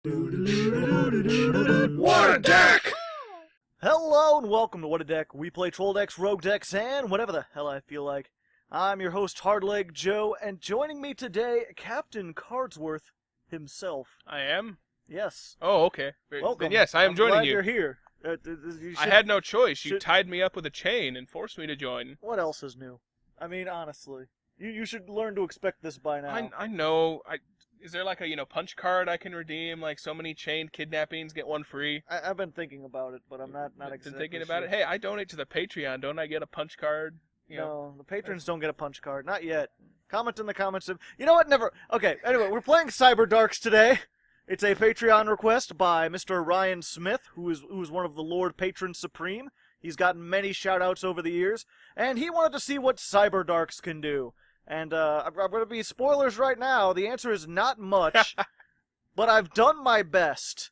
What a deck! Hello and welcome to What a Deck. We play troll decks, rogue decks, and whatever the hell I feel like. I'm your host, Hardleg Joe, and joining me today, Captain Cardsworth himself. I am? Yes. Oh, okay. Welcome. Then yes, I am I'm joining glad you. You're here. I had no choice. You should- tied me up with a chain and forced me to join. What else is new? I mean, honestly. You should learn to expect this by now. I know. Is there like a punch card I can redeem? Like so many chained kidnappings, get one free? I've been thinking about it, but I'm not Been exactly thinking about sure. it. Hey, I donate to the Patreon. Don't I get a punch card? No, the patrons don't get a punch card. Not yet. Comment in the comments. You know what? Never. Okay, anyway, we're playing Cyberdarks today. It's a Patreon request by Mr. Ryan Smith, who is one of the Lord Patron Supreme. He's gotten many shout-outs over the years, and he wanted to see what Cyberdarks can do. And I'm going to be spoilers right now. The answer is not much, but I've done my best.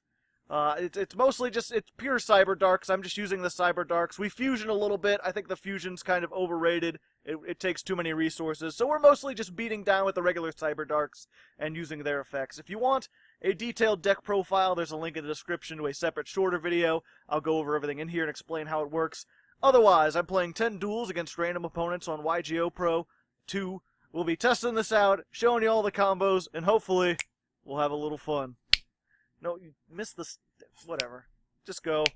It's mostly just, it's pure Cyberdarks. I'm just using the Cyberdarks. We fusion a little bit. I think the fusion's kind of overrated. It takes too many resources. So we're mostly just beating down with the regular Cyberdarks and using their effects. If you want a detailed deck profile, there's a link in the description to a separate shorter video. I'll go over everything in here and explain how it works. Otherwise, I'm playing 10 duels against random opponents on YGOPro 2. We'll be testing this out, showing you all the combos, and hopefully we'll have a little fun. No, you missed this. Whatever. Just go.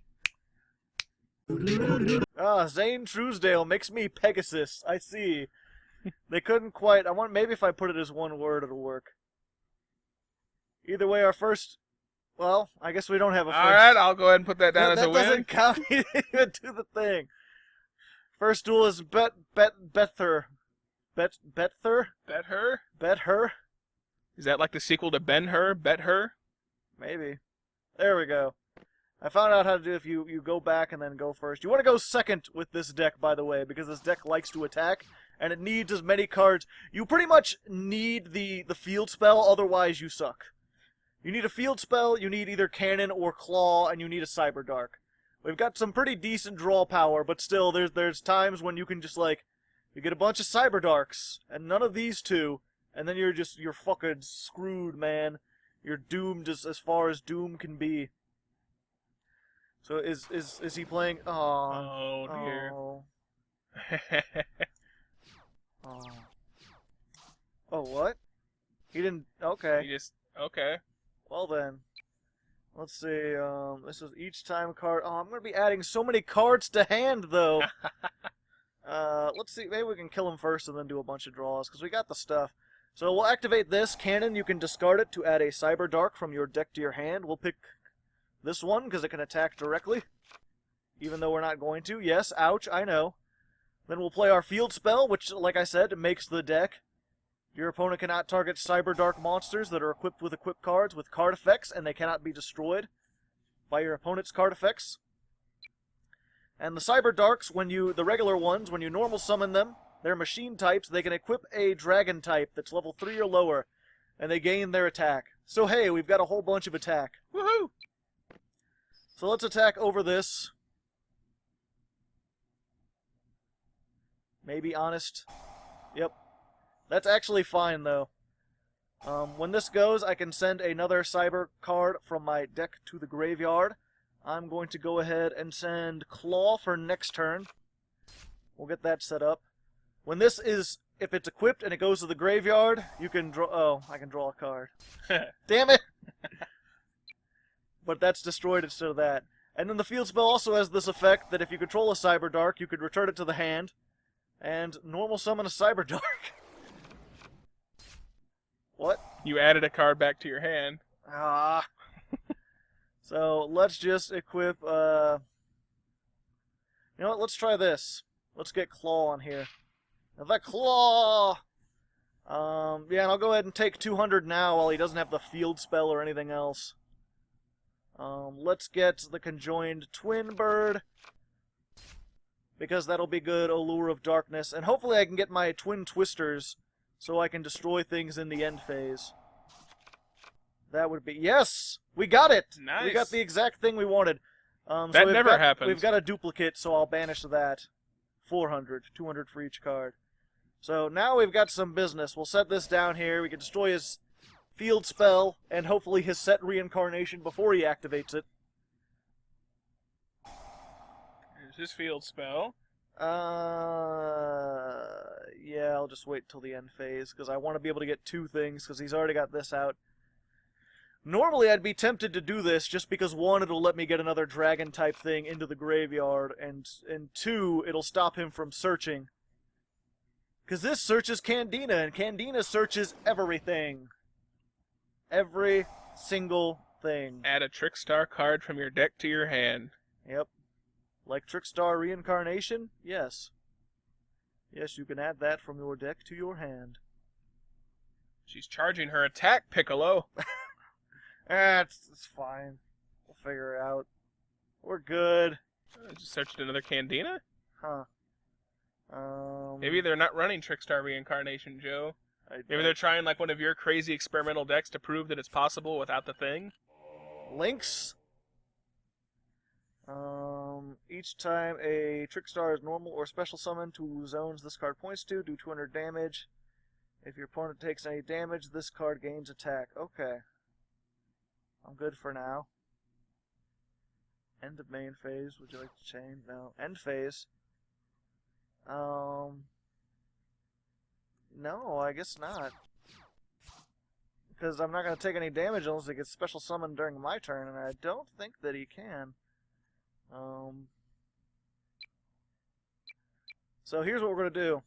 Zane Truesdale makes me Pegasus. I see. They couldn't quite. Maybe if I put it as one word, it'll work. Either way, our first. Well, I guess we don't have a first. Alright, I'll go ahead and put that down as a That win. doesn't count. You didn't even do the thing. First duel is Bether. Bether? Bet her? Bet her? Is that like the sequel to Ben Hur? Bet her? Maybe. There we go. I found out how to do it if you go back and then go first. You want to go second with this deck, by the way, because this deck likes to attack, and it needs as many cards. You pretty much need the field spell, otherwise you suck. You need a field spell, you need either cannon or claw, and you need a Cyberdark. We've got some pretty decent draw power, but still, there's times when you can just, like, you get a bunch of Cyberdarks, and none of these two, and then you're fucking screwed, man. You're doomed as far as doom can be. So is he playing? Oh dear. Oh. Oh. Oh, what? He didn't. Okay. Okay. Well then. Let's see. This is each time card. Oh, I'm gonna be adding so many cards to hand though. Let's see. Maybe we can kill him first and then do a bunch of draws because we got the stuff. So we'll activate this cannon. You can discard it to add a Cyberdark from your deck to your hand. We'll pick this one because it can attack directly, even though we're not going to. Yes, ouch, I know. Then we'll play our field spell, which, like I said, makes the deck. Your opponent cannot target Cyberdark monsters that are equipped with equipped cards with card effects, and they cannot be destroyed by your opponent's card effects. And the Cyberdarks, the regular ones, when you normal summon them, they're machine types, they can equip a dragon type that's level 3 or lower, and they gain their attack. So hey, we've got a whole bunch of attack. Woohoo! So let's attack over this. Maybe honest. Yep. That's actually fine, though. When this goes, I can send another Cyber card from my deck to the graveyard. I'm going to go ahead and send Claw for next turn. We'll get that set up. When this is, if it's equipped and it goes to the graveyard, you can draw. Oh, I can draw a card. Damn it! But that's destroyed instead of that. And then the field spell also has this effect that if you control a Cyberdark, you could return it to the hand and normal summon a Cyberdark. What? You added a card back to your hand. Ah. So let's just equip. You know what? Let's try this. Let's get Claw on here. The Claw! Yeah, and I'll go ahead and take 200 now while he doesn't have the field spell or anything else. Let's get the Conjoined Twin Bird, because that'll be good, Allure of Darkness, and hopefully I can get my Twin Twisters so I can destroy things in the end phase. That would be... Yes! We got it! Nice. We got the exact thing we wanted. That never happens. We've got a duplicate, so I'll banish that. 400. 200 for each card. So now we've got some business. We'll set this down here. We can destroy his field spell, and hopefully his set reincarnation before he activates it. Here's his field spell. Yeah, I'll just wait till the end phase, because I want to be able to get 2 things, because he's already got this out. Normally, I'd be tempted to do this, just because 1, it'll let me get another dragon-type thing into the graveyard, and 2, it'll stop him from searching. Because this searches Candina, and Candina searches everything. Every single thing. Add a trickstar card from your deck to your hand. Yep. Like Trickstar Reincarnation? Yes. Yes, you can add that from your deck to your hand. She's charging her attack, Piccolo. It's fine. We'll figure it out. We're good. I just searched another Candina? Huh. Maybe they're not running Trickstar Reincarnation, Joe. Maybe they're trying like one of your crazy experimental decks to prove that it's possible without the thing. Links. Each time a Trickstar is normal or special summoned to zones this card points to, do 200 damage. If your opponent takes any damage, this card gains attack. Okay. I'm good for now. End of main phase. Would you like to change? No. End phase. No, I guess not. Because I'm not going to take any damage unless he gets special summoned during my turn, and I don't think that he can. So here's what we're going to do.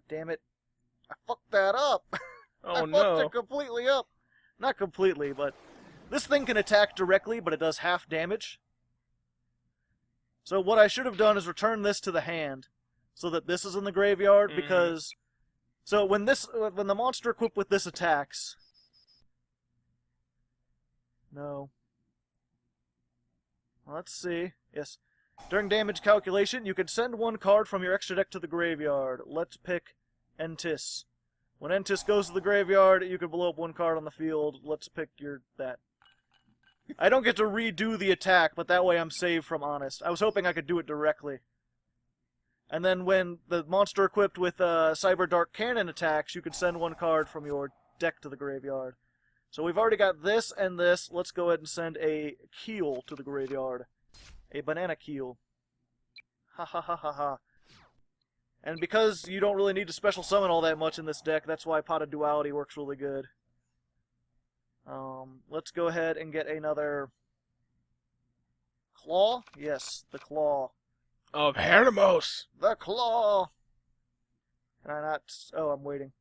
Damn it. I fucked that up. Oh, I fucked no. it completely up. Not completely, but this thing can attack directly, but it does half damage. So what I should have done is return this to the hand, so that this is in the graveyard, because... So when the monster equipped with this attacks... No. Let's see. Yes. During damage calculation, you can send 1 card from your extra deck to the graveyard. Let's pick Entis. When Entis goes to the graveyard, you can blow up 1 card on the field. Let's pick that. I don't get to redo the attack, but that way I'm saved from Honest. I was hoping I could do it directly. And then when the monster equipped with Cyberdark Cannon attacks, you can send 1 card from your deck to the graveyard. So we've already got this and this. Let's go ahead and send a Keel to the graveyard. A banana Keel. Ha ha ha ha ha. And because you don't really need to special summon all that much in this deck, that's why Pot of Duality works really good. Let's go ahead and get another Claw? Yes, the Claw. Of Hermos. The Claw! Can I not... Oh, I'm waiting.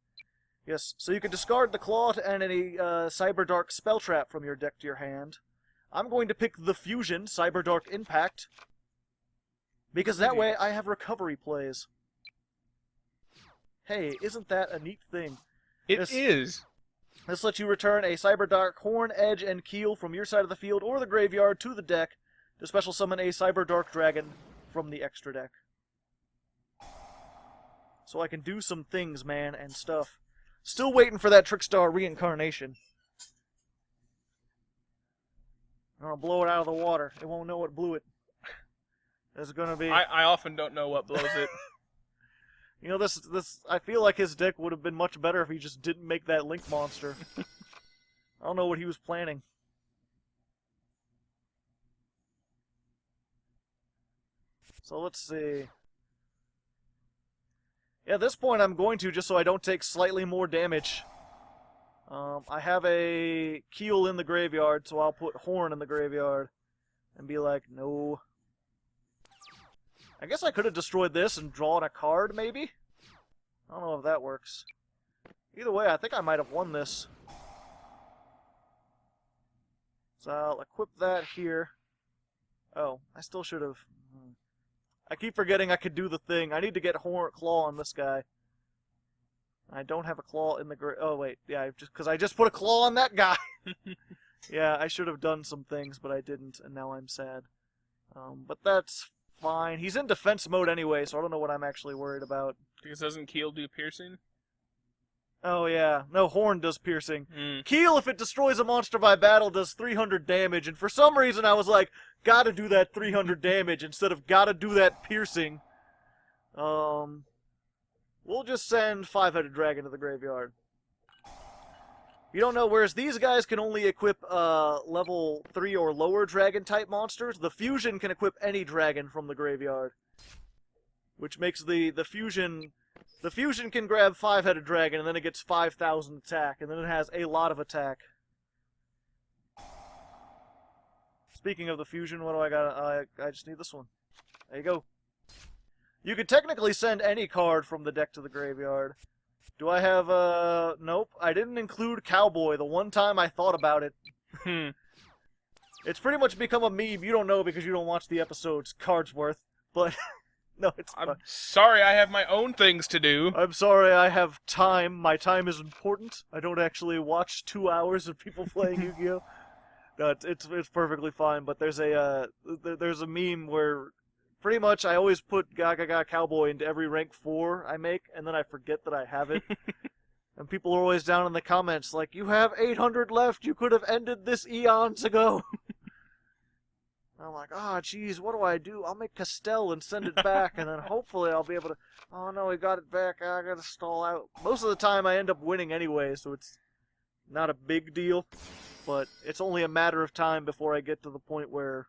Yes, so you can discard the Claw to end any Cyberdark spell trap from your deck to your hand. I'm going to pick the Fusion, Cyberdark Impact, because that way I have recovery plays. Hey, isn't that a neat thing? It is. This lets you return a Cyberdark Horn, Edge, and Keel from your side of the field or the graveyard to the deck to special summon a Cyberdark Dragon from the extra deck. So I can do some things, man, and stuff. Still waiting for that Trickstar Reincarnation. I'm gonna blow it out of the water. It won't know what blew it. There's gonna be... I often don't know what blows it. You know, this I feel like his deck would have been much better if he just didn't make that Link monster. I don't know what he was planning. So let's see. Yeah, at this point I'm going to, just so I don't take slightly more damage. I have a Keel in the graveyard, so I'll put Horn in the graveyard. And be like, no. I guess I could have destroyed this and drawn a card, maybe? I don't know if that works. Either way, I think I might have won this. So I'll equip that here. Oh, I still should have... I keep forgetting I could do the thing. I need to get Claw on this guy. I don't have a Claw in the... Oh, wait. Yeah, because I just put a Claw on that guy! Yeah, I should have done some things, but I didn't, and now I'm sad. But that's fine. He's in defense mode anyway, so I don't know what I'm actually worried about. Because doesn't Keel do piercing? Oh, yeah. No, Horn does piercing. Keel, if it destroys a monster by battle, does 300 damage, and for some reason I was like, gotta do that 300 damage instead of gotta do that piercing. We'll just send 5-headed dragon to the graveyard. You don't know, whereas these guys can only equip level 3 or lower dragon-type monsters, the fusion can equip any dragon from the graveyard. Which makes the fusion... The fusion can grab 5-headed dragon, and then it gets 5,000 attack, and then it has a lot of attack. Speaking of the fusion, what do I got? I just need this one. There you go. You could technically send any card from the deck to the graveyard. Do I have, nope. I didn't include Cowboy the one time I thought about it. It's pretty much become a meme. You don't know because you don't watch the episodes, Cardsworth. But, no, it's fine. I'm sorry, I have my own things to do. I'm sorry, I have time. My time is important. I don't actually watch 2 hours of people playing Yu-Gi-Oh! No, it's perfectly fine, but there's a meme where pretty much I always put Gaga Cowboy into every rank 4 I make, and then I forget that I have it. And people are always down in the comments like, you have 800 left, you could have ended this eons ago. I'm like, oh, geez, what do I do? I'll make Castell and send it back, and then hopefully I'll be able to... Oh, no, we got it back. I gotta stall out. Most of the time I end up winning anyway, so it's not a big deal. But it's only a matter of time before I get to the point where,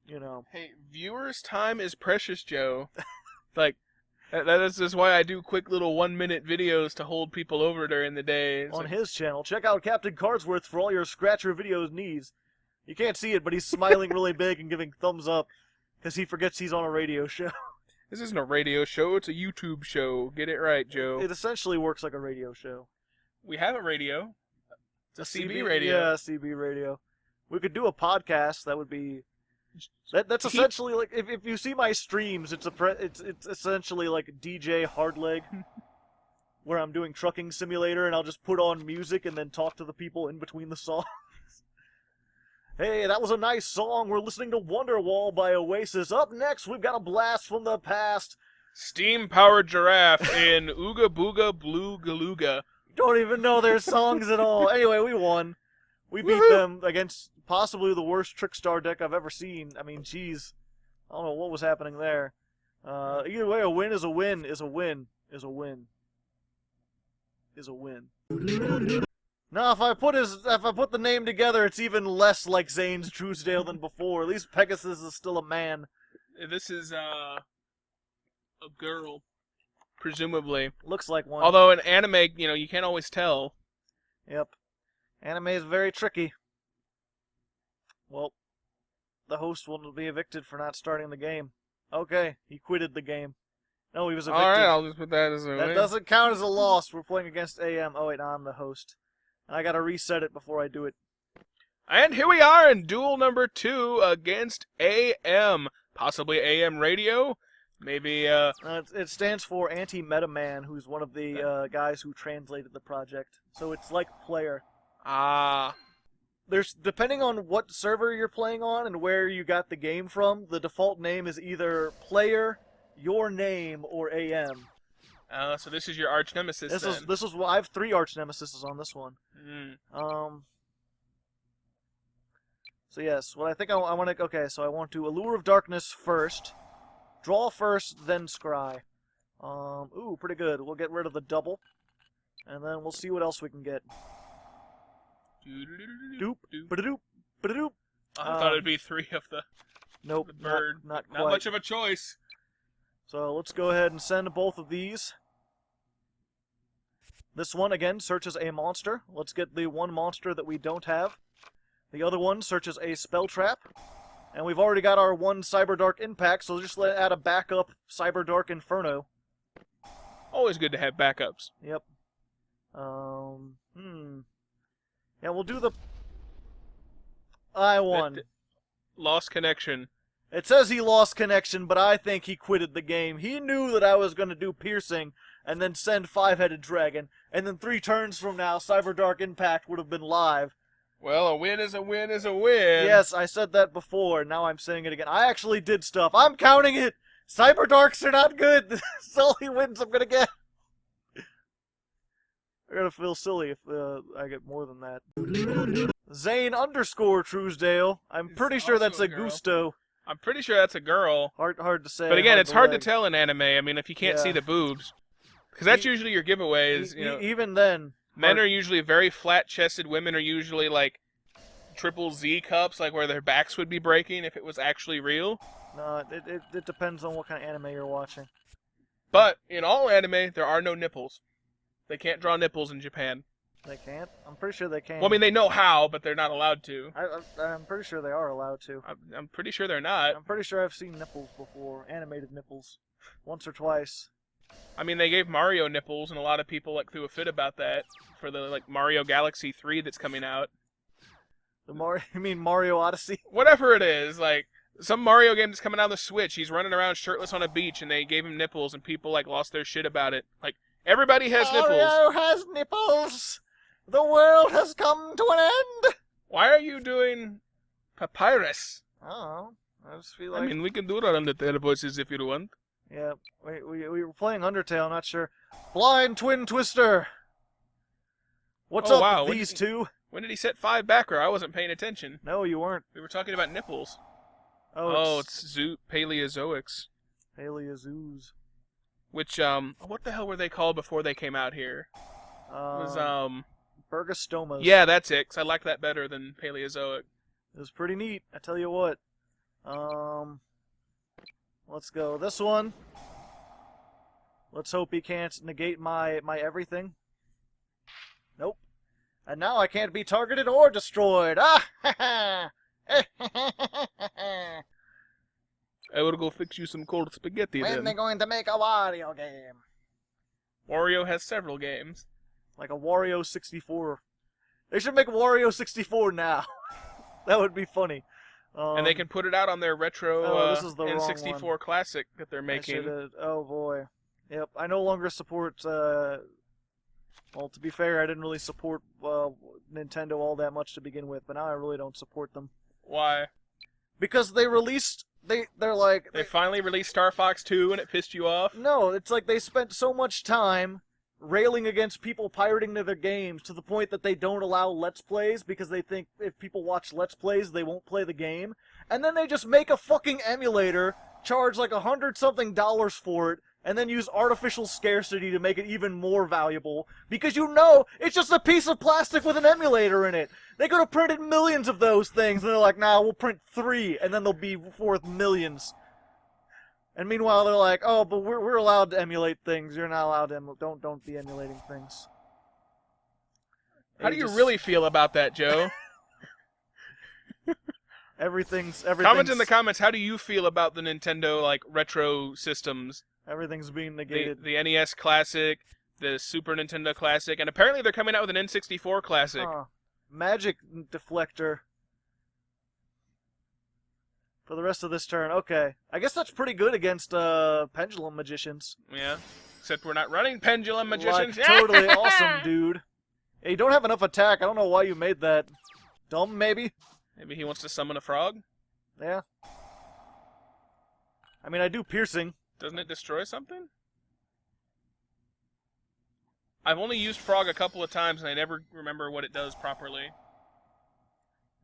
you know... Hey, viewers' time is precious, Joe. Like, that is why I do quick little 1-minute videos to hold people over during the day. On his channel. Check out Captain Cardsworth for all your Scratcher videos needs. You can't see it, but he's smiling really big and giving thumbs up because he forgets he's on a radio show. This isn't a radio show, it's a YouTube show. Get it right, Joe. It essentially works like a radio show. We have a radio. It's a CB radio. Yeah, CB radio. We could do a podcast. That would be... That's essentially like... If you see my streams, it's essentially like DJ Hardleg, where I'm doing Trucking Simulator, and I'll just put on music and then talk to the people in between the songs. Hey, that was a nice song. We're listening to Wonderwall by Oasis. Up next, we've got a blast from the past. Steam-powered giraffe in Ooga Booga Blue Galuga. Don't even know their songs at all. Anyway, we won. We beat them against possibly the worst Trickstar deck I've ever seen. I mean, geez. I don't know what was happening there. Either way, a win is a win is a win is a win is a win. Now, if I put the name together, it's even less like Zane's Truesdale than before. At least Pegasus is still a man. This is a girl, presumably. Looks like one. Although in anime, you can't always tell. Yep. Anime is very tricky. Well, the host will be evicted for not starting the game. Okay, he quitted the game. No, he was evicted. Alright, I'll just put that as a That win. doesn't count as a loss. We're playing against AM. Oh, wait, no, I'm the host. And I gotta reset it before I do it. And here we are in duel number 2 against AM. Possibly AM Radio? Maybe, It stands for Anti-Meta Man, who's one of the guys who translated the project. So it's like player. There's, depending on what server you're playing on and where you got the game from, the default name is either player, your name, or AM. So this is your arch nemesis. This is I have 3 arch nemesis on this one. So yes, what I think I want to... Okay, so I want to Allure of Darkness first. Draw first, then Scry. Ooh, pretty good. We'll get rid of the double. And then we'll see what else we can get. Doop, ba-da-doop, ba-da-doop. I thought it'd be 3 of the... Nope, the bird. not quite. Not much of a choice. So let's go ahead and send both of these. This one, again, searches a monster. Let's get the one monster that we don't have. The other one searches a spell trap. And we've already got our one Cyberdark Impact, so just add a backup Cyberdark Inferno. Always good to have backups. Yep. Yeah, we'll do the... I won. Lost connection. It says he lost connection, but I think he quitted the game. He knew that I was going to do piercing and then send 5-headed dragon, and then 3 turns from now, Cyberdark Impact would have been live. Well, a win is a win is a win. Yes, I said that before, now I'm saying it again. I actually did stuff. I'm counting it! Cyberdarks are not good! This is all the wins I'm going to get. I'm going to feel silly if I get more than that. Zane _ Truesdale. I'm pretty sure that's a Gusto. I'm pretty sure that's a girl. Hard to say. But again, it's hard to tell in anime. I mean, if you can't see the boobs. Because that's usually your giveaway. Is even then, men are usually very flat-chested. Women are usually like triple Z cups, like where their backs would be breaking if it was actually real. No, it depends on what kind of anime you're watching. But in all anime, there are no nipples. They can't draw nipples in Japan. They can't? I'm pretty sure they can. Well, I mean, they know how, but they're not allowed to. I'm pretty sure they are allowed to. I'm pretty sure they're not. I'm pretty sure I've seen nipples before, animated nipples, once or twice. I mean, they gave Mario nipples, and a lot of people like threw a fit about that for the like Mario Galaxy 3 that's coming out. You mean Mario Odyssey? Whatever it is, like some Mario game that's coming out on the Switch. He's running around shirtless on a beach, and they gave him nipples, and people like lost their shit about it. Like everybody has nipples. Mario has nipples. The world has come to an end! Why are you doing papyrus? Oh, I just feel like... I mean, we can do that on the tail voices if you want. Yeah, we were playing Undertale, not sure. Blind Twin Twister! What's up, wow. these two? When did he set 5 backer? I wasn't paying attention. No, you weren't. We were talking about nipples. Oh, it's Paleozoics. Paleozoos. Which, what the hell were they called before they came out here? It was, Bergostomas. Yeah, that's it, 'cause I like that better than Paleozoic. It was pretty neat, I tell you what. Let's go this one. Let's hope he can't negate my everything. Nope. And now I can't be targeted or destroyed. Ah! Ha ha! I will go fix you some cold spaghetti When then. they going to make a Wario game? Wario has several games. Like a Wario 64. They should make Wario 64 now. That would be funny. And they can put it out on their retro this is the N64 wrong one. classic that they're making. Oh boy. Yep, I no longer support, well, to be fair, I didn't really support Nintendo all that much to begin with, but now I really don't support them. Why? Because they released, they're like... They finally released Star Fox 2 and it pissed you off? No, it's like they spent so much time railing against people pirating their games to the point that they don't allow Let's Plays because they think if people watch Let's Plays, they won't play the game. And then they just make a fucking emulator, charge like $100-something for it, and then use artificial scarcity to make it even more valuable. Because you know, it's just a piece of plastic with an emulator in it. They could have printed millions of those things, and they're like, nah, we'll print 3, and then they'll be worth millions. And meanwhile, they're like, oh, but we're allowed to emulate things. You're not allowed to don't be emulating things. How do you really feel about that, Joe? Everything's Comment in the comments, how do you feel about the Nintendo, like, retro systems? Everything's being negated. The NES Classic, the Super Nintendo Classic, and apparently they're coming out with an N64 Classic. Magic Deflector. For the rest of this turn, okay. I guess that's pretty good against Pendulum Magicians. Yeah, except we're not running Pendulum Magicians. Like, totally awesome, dude. Hey, you don't have enough attack. I don't know why you made that. Dumb, maybe? Maybe he wants to summon a frog? Yeah. I mean, I do piercing. Doesn't it destroy something? I've only used frog a couple of times, and I never remember what it does properly.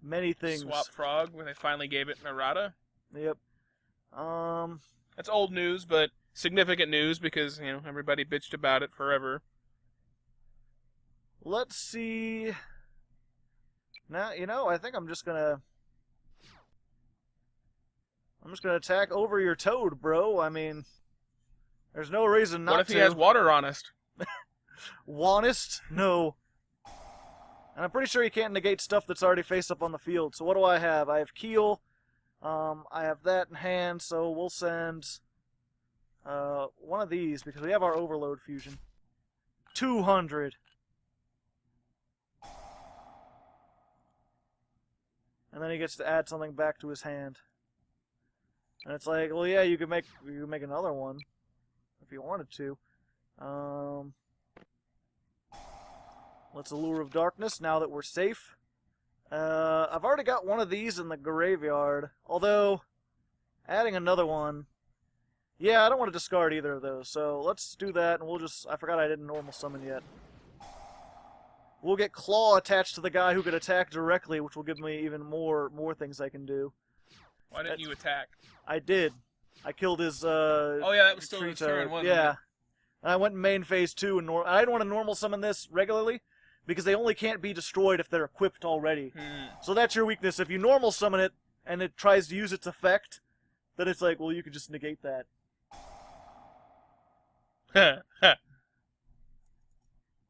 Many things. Swap frog, when they finally gave it an errata. Yep. That's old news, but significant news because, you know, everybody bitched about it forever. Let's see. Now, you know, I think I'm just gonna attack over your toad, bro. I mean, there's no reason not to. What if he has water honest? Honest? No. And I'm pretty sure he can't negate stuff that's already face up on the field. So what do I have? I have Keel. I have that in hand, so we'll send one of these because we have our Overload Fusion. 200. And then he gets to add something back to his hand. And it's like, well, yeah, you could make another one if you wanted to. Let's Allure of Darkness now that we're safe. I've already got one of these in the graveyard. Although, adding another one... Yeah, I don't want to discard either of those. So let's do that, and we'll just... I forgot I didn't normal summon yet. We'll get Claw attached to the guy who could attack directly, which will give me even more things I can do. Why didn't you attack? I did. I killed his, oh yeah, that was still his turn, wasn't it? Yeah. And I went in main phase 2, and I didn't want to normal summon this regularly, because they only can't be destroyed if they're equipped already. So that's your weakness. If you normal summon it, and it tries to use its effect, then it's like, well, you can just negate that.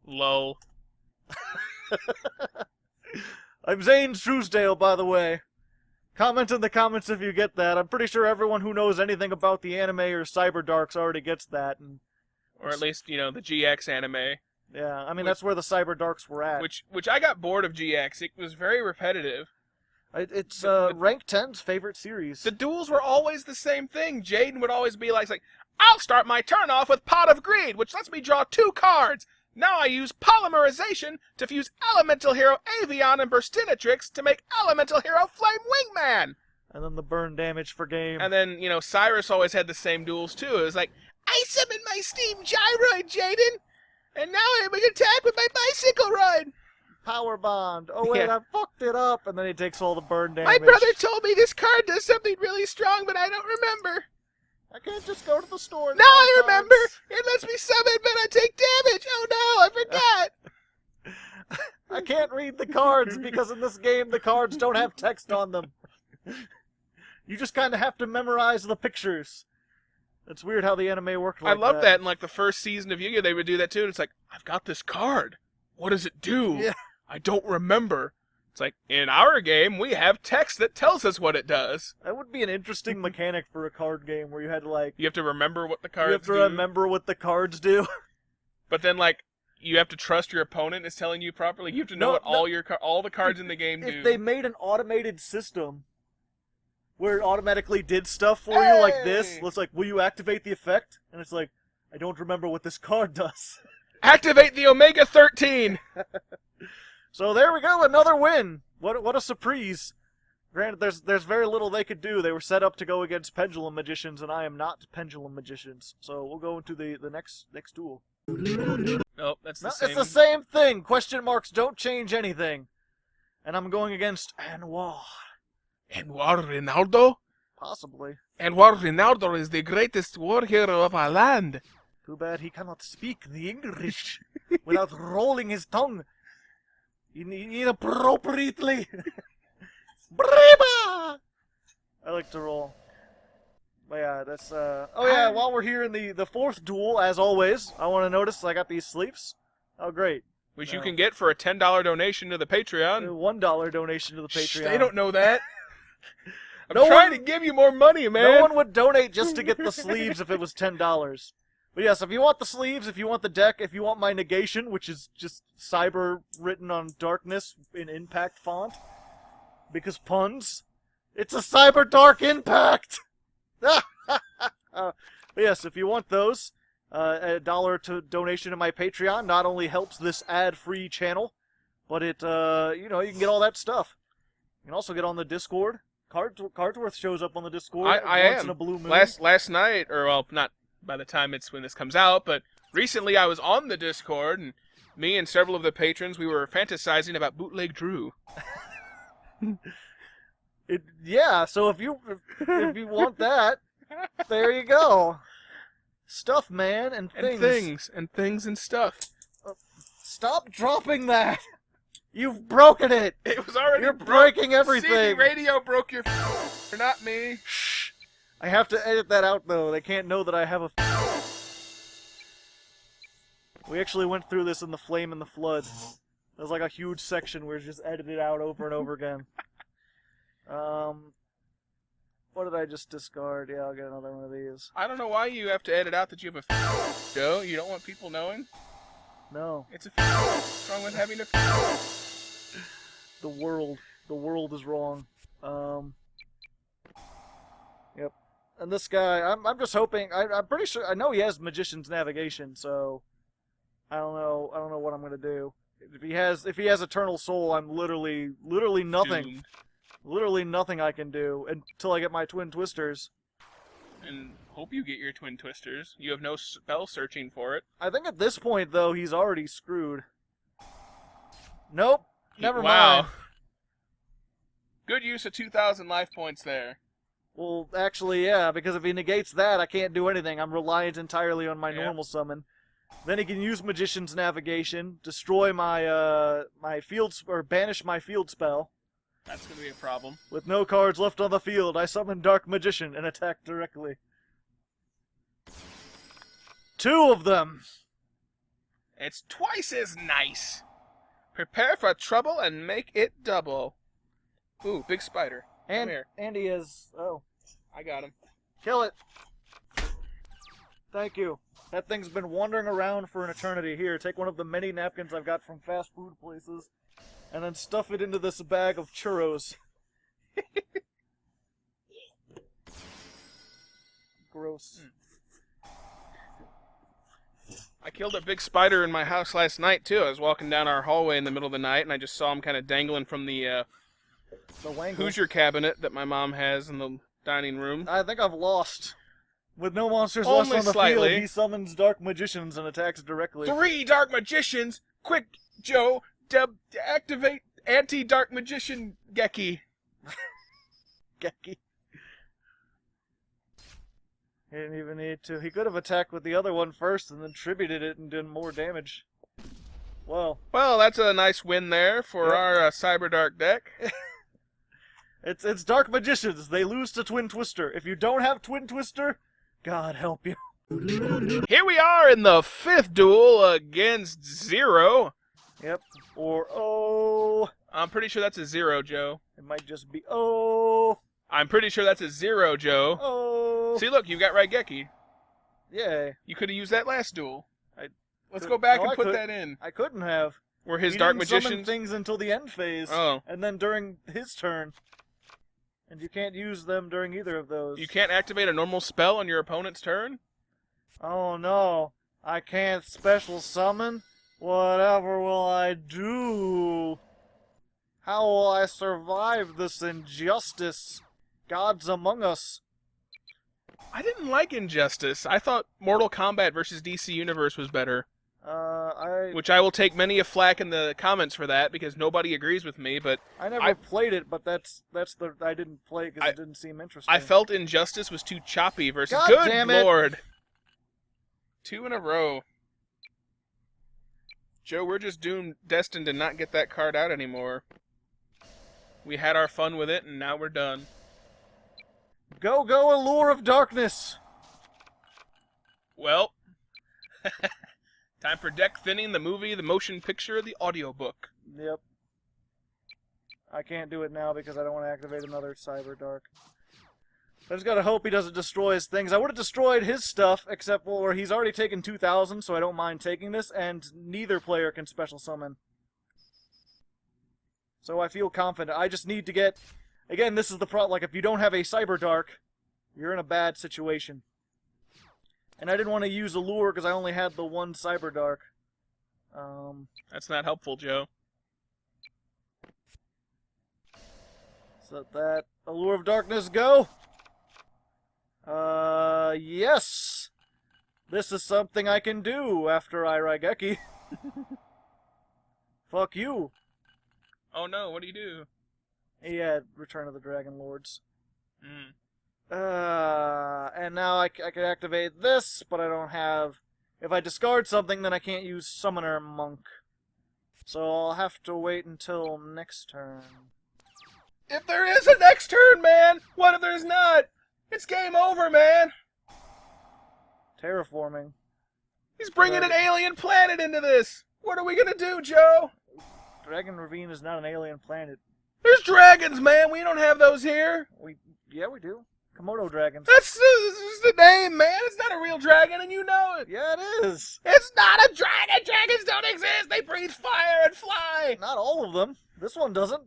Lol. I'm Zane Truesdale, by the way. Comment in the comments if you get that. I'm pretty sure everyone who knows anything about the anime or Cyberdarks already gets that. Or at least, the GX anime. Yeah, I mean, that's where the Cyberdarks were at. Which I got bored of GX. It was very repetitive. It's Rank 10's favorite series. The duels were always the same thing. Jaden would always be like, I'll start my turn off with Pot of Greed, which lets me draw 2 cards. Now I use Polymerization to fuse Elemental Hero Avion and Burstinatrix to make Elemental Hero Flame Wingman. And then the burn damage for game. And then, Cyrus always had the same duels too. It was like, I summon my Steam Gyroid, Jaden, and now I'm going to attack with my Bicycle Ride. Power Bond. Oh wait, Yeah. I fucked it up. And then he takes all the burn damage. My brother told me this card does something really strong, but I don't remember. I can't just go to the store and Now buy I cards. remember! It lets me summon, but I take damage! Oh no, I forgot! I can't read the cards because in this game the cards don't have text on them. You just kind of have to memorize the pictures. It's weird how the anime worked like I love that in the first season of Yu-Gi-Oh! They would do that too, and it's like, I've got this card. What does it do? Yeah. I don't remember. It's like, in our game, we have text that tells us what it does. That would be an interesting mechanic for a card game where you had to You have to remember what the cards you have to do. remember what the cards do. But then, you have to trust your opponent is telling you properly. You have to know what all the cards in the game do. If they made an automated system where it automatically did stuff for you like this, it's like, will you activate the effect? And it's like, I don't remember what this card does. Activate the Omega 13! So there we go, another win. What a surprise. Granted, there's very little they could do. They were set up to go against Pendulum Magicians, and I am not Pendulum Magicians. So we'll go into the next duel. Nope, that's the same. It's the same thing. Question marks don't change anything. And I'm going against Anwar. Anwar Rinaldo? Possibly. Anwar Rinaldo is the greatest war hero of our land. Too bad he cannot speak the English without rolling his tongue. Inappropriately. Breba! I like to roll. But yeah, that's oh yeah, while we're here in the fourth duel, as always, I want to notice I got these sleeves. Oh great. Which you can get for a $10 donation to the Patreon. $1 donation to the Patreon. Shh, they don't know that. I'm trying to give you more money, man. No one would donate just to get the sleeves if it was $10. But yes, if you want the sleeves, if you want the deck, if you want my negation, which is just cyber written on darkness in impact font, because puns, it's a Cyberdark Impact! But yes, if you want those, a $1 donation to my Patreon not only helps this ad-free channel, but it, you can get all that stuff. You can also get on the Discord. Cardsworth shows up on the Discord once in a blue moon. Last night, or well, not by the time when this comes out, but recently I was on the Discord, and me and several of the patrons, we were fantasizing about Bootleg Drew. Yeah, so if you want that, there you go. Stuff, man, and things. And things and stuff. Stop dropping that! You've broken it! It was already You're breaking everything! CD radio broke your not me. Shh! I have to edit that out, though. They can't know that I have a... We actually went through this in the Flame and the Flood. There's like a huge section where it's just edited out over and over again. What did I just discard? Yeah, I'll get another one of these. I don't know why you have to edit out that you have a Joe. You don't want people knowing? No. It's what's wrong with having a The world is wrong. Yep. And this guy, I'm just hoping, I'm pretty sure, I know he has Magician's Navigation, so I don't know what I'm gonna do. If he has Eternal Soul, I'm literally nothing. Doomed. Literally nothing I can do until I get my Twin Twisters. And hope you get your Twin Twisters. You have no spell searching for it. I think at this point, though, he's already screwed. Nope. Never wow. mind. Good use of 2,000 life points there. Well, actually, yeah, because if he negates that, I can't do anything. I'm reliant entirely on my normal summon. Then he can use Magician's Navigation, destroy my or banish my field spell. That's gonna be a problem. With no cards left on the field, I summon Dark Magician and attack directly. 2 of them! It's twice as nice. Prepare for trouble and make it double. Ooh, big spider. Come here. And he is... Oh. I got him. Kill it! Thank you. That thing's been wandering around for an eternity. Here, take one of the many napkins I've got from fast food places, and then stuff it into this bag of churros. Gross. I killed a big spider in my house last night, too. I was walking down our hallway in the middle of the night, and I just saw him kind of dangling from the Hoosier cabinet that my mom has in the dining room. I think I've lost. With no monsters Only left on the slightly. field, he summons Dark Magicians and attacks directly. 3 Dark Magicians! Quick, Joe, activate Anti-Dark Magician Geki. Geki. He didn't even need to. He could have attacked with the other one first and then tributed it and did more damage. Well, that's a nice win there for our Cyberdark deck. It's Dark Magicians. They lose to Twin Twister. If you don't have Twin Twister, God help you. Here we are in the 5th duel against 0. Yep. Or oh. I'm pretty sure that's a 0, Joe. It might just be oh. I'm pretty sure that's a 0, Joe. Oh. See, look, you got right, Geki. Yay. You could have used that last duel. Let's go back and put that in. I couldn't have. Where his He Dark didn't summon Magicians... things until the end phase. Oh. And then during his turn. And you can't use them during either of those. You can't activate a normal spell on your opponent's turn? Oh no. I can't special summon? Whatever will I do? How will I survive this injustice? Gods among us. I didn't like Injustice. I thought Mortal Kombat versus DC Universe was better. Which I will take many a flack in the comments for that, because nobody agrees with me, but... I never played it, but that's the... I didn't play because it didn't seem interesting. I felt Injustice was too choppy versus... God Good damn it. Lord! 2 in a row. Joe, we're just destined to not get that card out anymore. We had our fun with it, and now we're done. Go, Allure of Darkness! Well... Time for deck thinning, the movie, the motion picture, the audiobook. Yep. I can't do it now because I don't want to activate another Cyberdark. I just gotta hope he doesn't destroy his things. I would have destroyed his stuff, except for he's already taken 2,000, so I don't mind taking this, and neither player can special summon. So I feel confident. I just need to get... Again, this is the problem. Like, if you don't have a Cyberdark, you're in a bad situation. And I didn't want to use Allure because I only had the one Cyberdark. That's not helpful, Joe. So that Allure of Darkness go. Yes. This is something I can do after I Raigeki. Fuck you. Oh no, what do you do? He had Return of the Dragon Lords. Mm. And now I can activate this, but I don't have... If I discard something, then I can't use Summoner Monk. So I'll have to wait until next turn. If there is a next turn, man! What if there's not? It's game over, man! Terraforming. He's bringing an alien planet into this! What are we gonna do, Joe? Dragon Ravine is not an alien planet. There's dragons, man! We don't have those here! Yeah, we do. Komodo dragons. That's the name, man! It's not a real dragon, and you know it! Yeah, it is. It's not a dragon! Dragons don't exist! They breathe fire and fly! Not all of them. This one doesn't.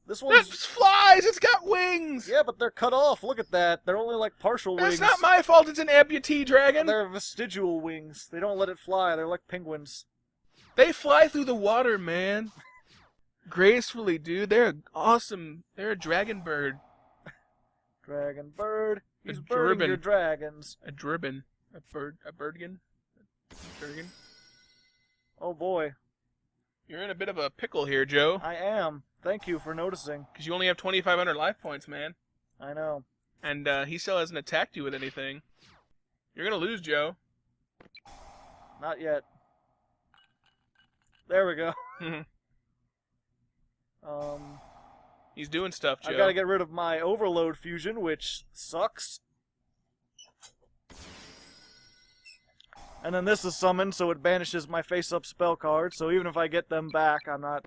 This It one's... flies! It's got wings! Yeah, but they're cut off. Look at that. They're only like partial wings. That's not my fault, it's an amputee dragon! They're vestigial wings. They don't let it fly. They're like penguins. They fly through the water, man. Gracefully, dude. They're awesome. They're a dragon bird. Dragon bird. He's A birding dribbin. your dragons. A dribbin. A birdgan? A Durgan? Oh boy. You're in a bit of a pickle here, Joe. I am. Thank you for noticing. Because you only have 2,500 life points, man. I know. And he still hasn't attacked you with anything. You're going to lose, Joe. Not yet. There we go. He's doing stuff, Joe. I gotta get rid of my overload fusion, which sucks. And then this is summoned, so it banishes my face-up spell card, so even if I get them back, I'm not...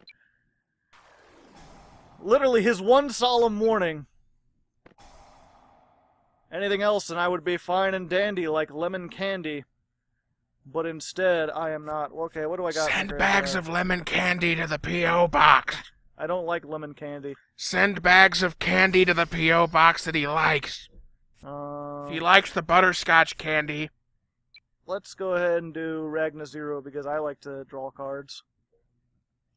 Literally, his one solemn warning. Anything else, and I would be fine and dandy like lemon candy. But instead, I am not. Okay, what do I got? Send bags of lemon candy to the P.O. box. I don't like lemon candy. Send bags of candy to the P.O. box that he likes. He likes the butterscotch candy. Let's go ahead and do Ragna Zero because I like to draw cards.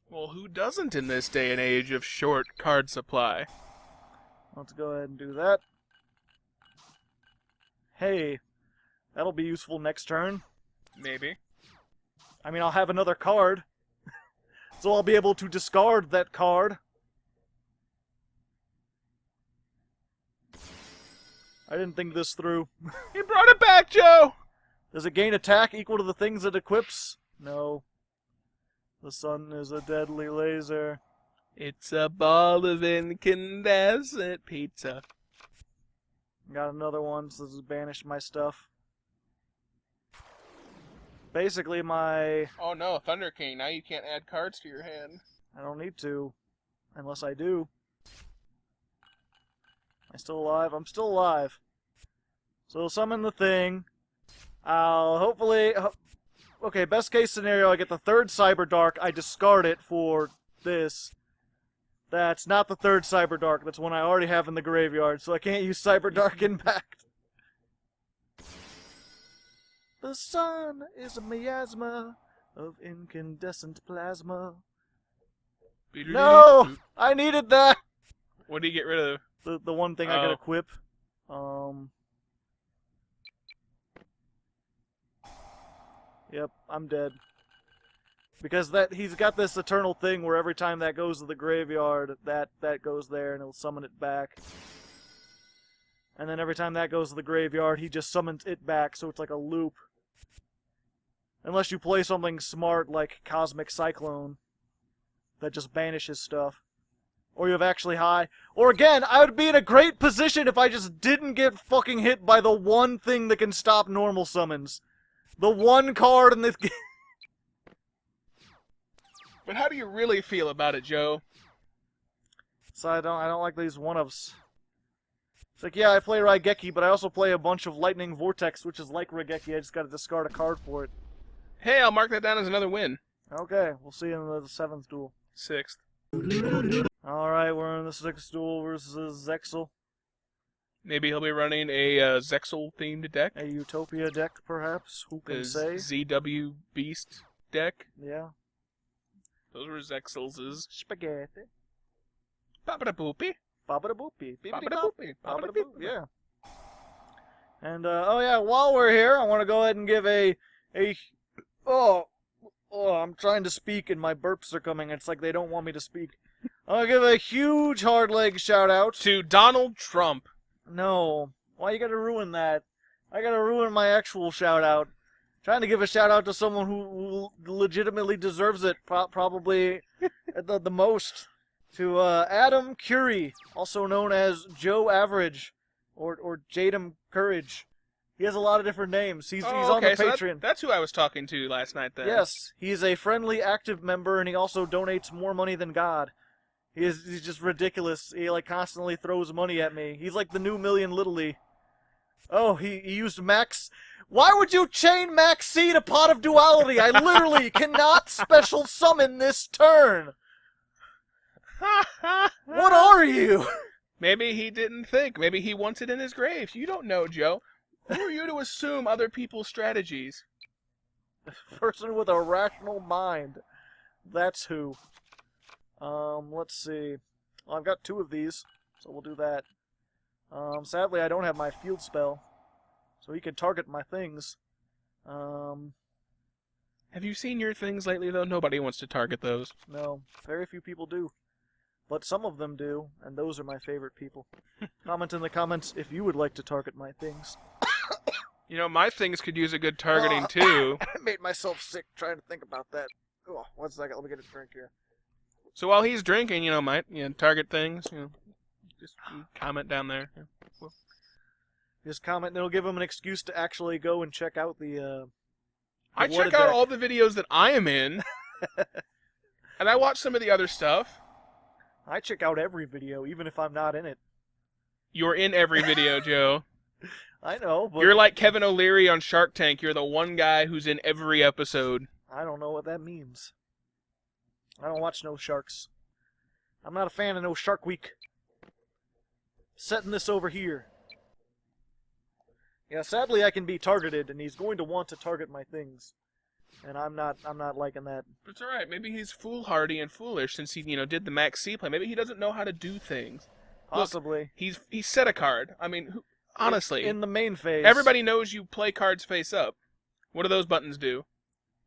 Well, who doesn't in this day and age of short card supply? Let's go ahead and do that. Hey, that'll be useful next turn. Maybe. I mean, I'll have another card. So I'll be able to discard that card. I didn't think this through. He brought it back, Joe! Does it gain attack equal to the things it equips? No. The sun is a deadly laser. It's a ball of incandescent pizza. Got another one, so this is banish my stuff. Basically, my... Oh no, Thunder King, now you can't add cards to your hand. I don't need to. Unless I do. Am I still alive? I'm still alive. So summon the thing. I'll hopefully... Okay, best case scenario, I get the third Cyberdark. I discard it for this. That's not the third Cyberdark. That's one I already have in the graveyard, so I can't use Cyberdark Impact. The sun is a miasma of incandescent plasma. No! I needed that! What do you get rid of? The one thing I could equip. Yep, I'm dead. Because he's got this eternal thing where every time that goes to the graveyard, that goes there and it'll summon it back. And then every time that goes to the graveyard, he just summons it back, so it's like a loop. Unless you play something smart like Cosmic Cyclone that just banishes stuff. Or you have actually high. Or again, I would be in a great position if I just didn't get fucking hit by the one thing that can stop normal summons. The one card in this game. But how do you really feel about it, Joe? So I don't like these one-ups. It's like, yeah, I play Raigeki, but I also play a bunch of Lightning Vortex, which is like Raigeki. I just gotta discard a card for it. Hey, I'll mark that down as another win. Okay, we'll see you in the 7th duel. 6th. Alright, we're in the 6th duel versus Zexal. Maybe he'll be running a Zexal-themed deck? A Utopia deck, perhaps? Who can say? ZW Beast deck? Yeah. Those were Zexal's. Spaghetti. Babada-boopy. Babada-boopy. Babada-boopy. Babada-boop. Yeah. And, oh yeah, while we're here, I want to go ahead and give I'm trying to speak and my burps are coming. It's like they don't want me to speak. I'll give a huge Hardleg shout-out to Donald Trump. No. Why you gotta ruin that? I gotta ruin my actual shout-out. Trying to give a shout-out to someone who legitimately deserves it, probably the most. To Adam Currie, also known as Joe Average, or Jadam Courage. He has a lot of different names. He's on the Patreon. That's who I was talking to last night then. Yes, he's a friendly, active member, and he also donates more money than God. He's just ridiculous. He constantly throws money at me. He's like the new Million Littlely. Oh, he used Max. Why would you chain Max C to Pot of Duality? I literally cannot special summon this turn. What are you? Maybe he didn't think. Maybe he wants it in his grave. You don't know, Joe. Who are you to assume other people's strategies? Person with a rational mind. That's who. Let's see. Well, I've got 2 of these, so we'll do that. Sadly, I don't have my field spell, so he can target my things. Have you seen your things lately, though? Nobody wants to target those. No, very few people do. But some of them do, and those are my favorite people. Comment in the comments if you would like to target my things. You know, my things could use a good targeting too. I made myself sick trying to think about that. Oh, 1 second. Let me get a drink here. So while he's drinking, might target things. Just comment down there. Yeah. Well, Just comment, and it'll give him an excuse to actually go and check out the. I check out all the videos that I am in, and I watch some of the other stuff. I check out every video, even if I'm not in it. You're in every video, Joe. I know, but You're like Kevin O'Leary on Shark Tank. You're the one guy who's in every episode. I don't know what that means. I don't watch no sharks. I'm not a fan of no Shark Week. Setting this over here. Yeah, sadly I can be targeted, and he's going to want to target my things. And I'm not liking that. It's alright. Maybe he's foolhardy and foolish since he, did the Max C play. Maybe he doesn't know how to do things. Possibly. Look, he's set a card. I mean, honestly. In the main phase. Everybody knows you play cards face up. What do those buttons do?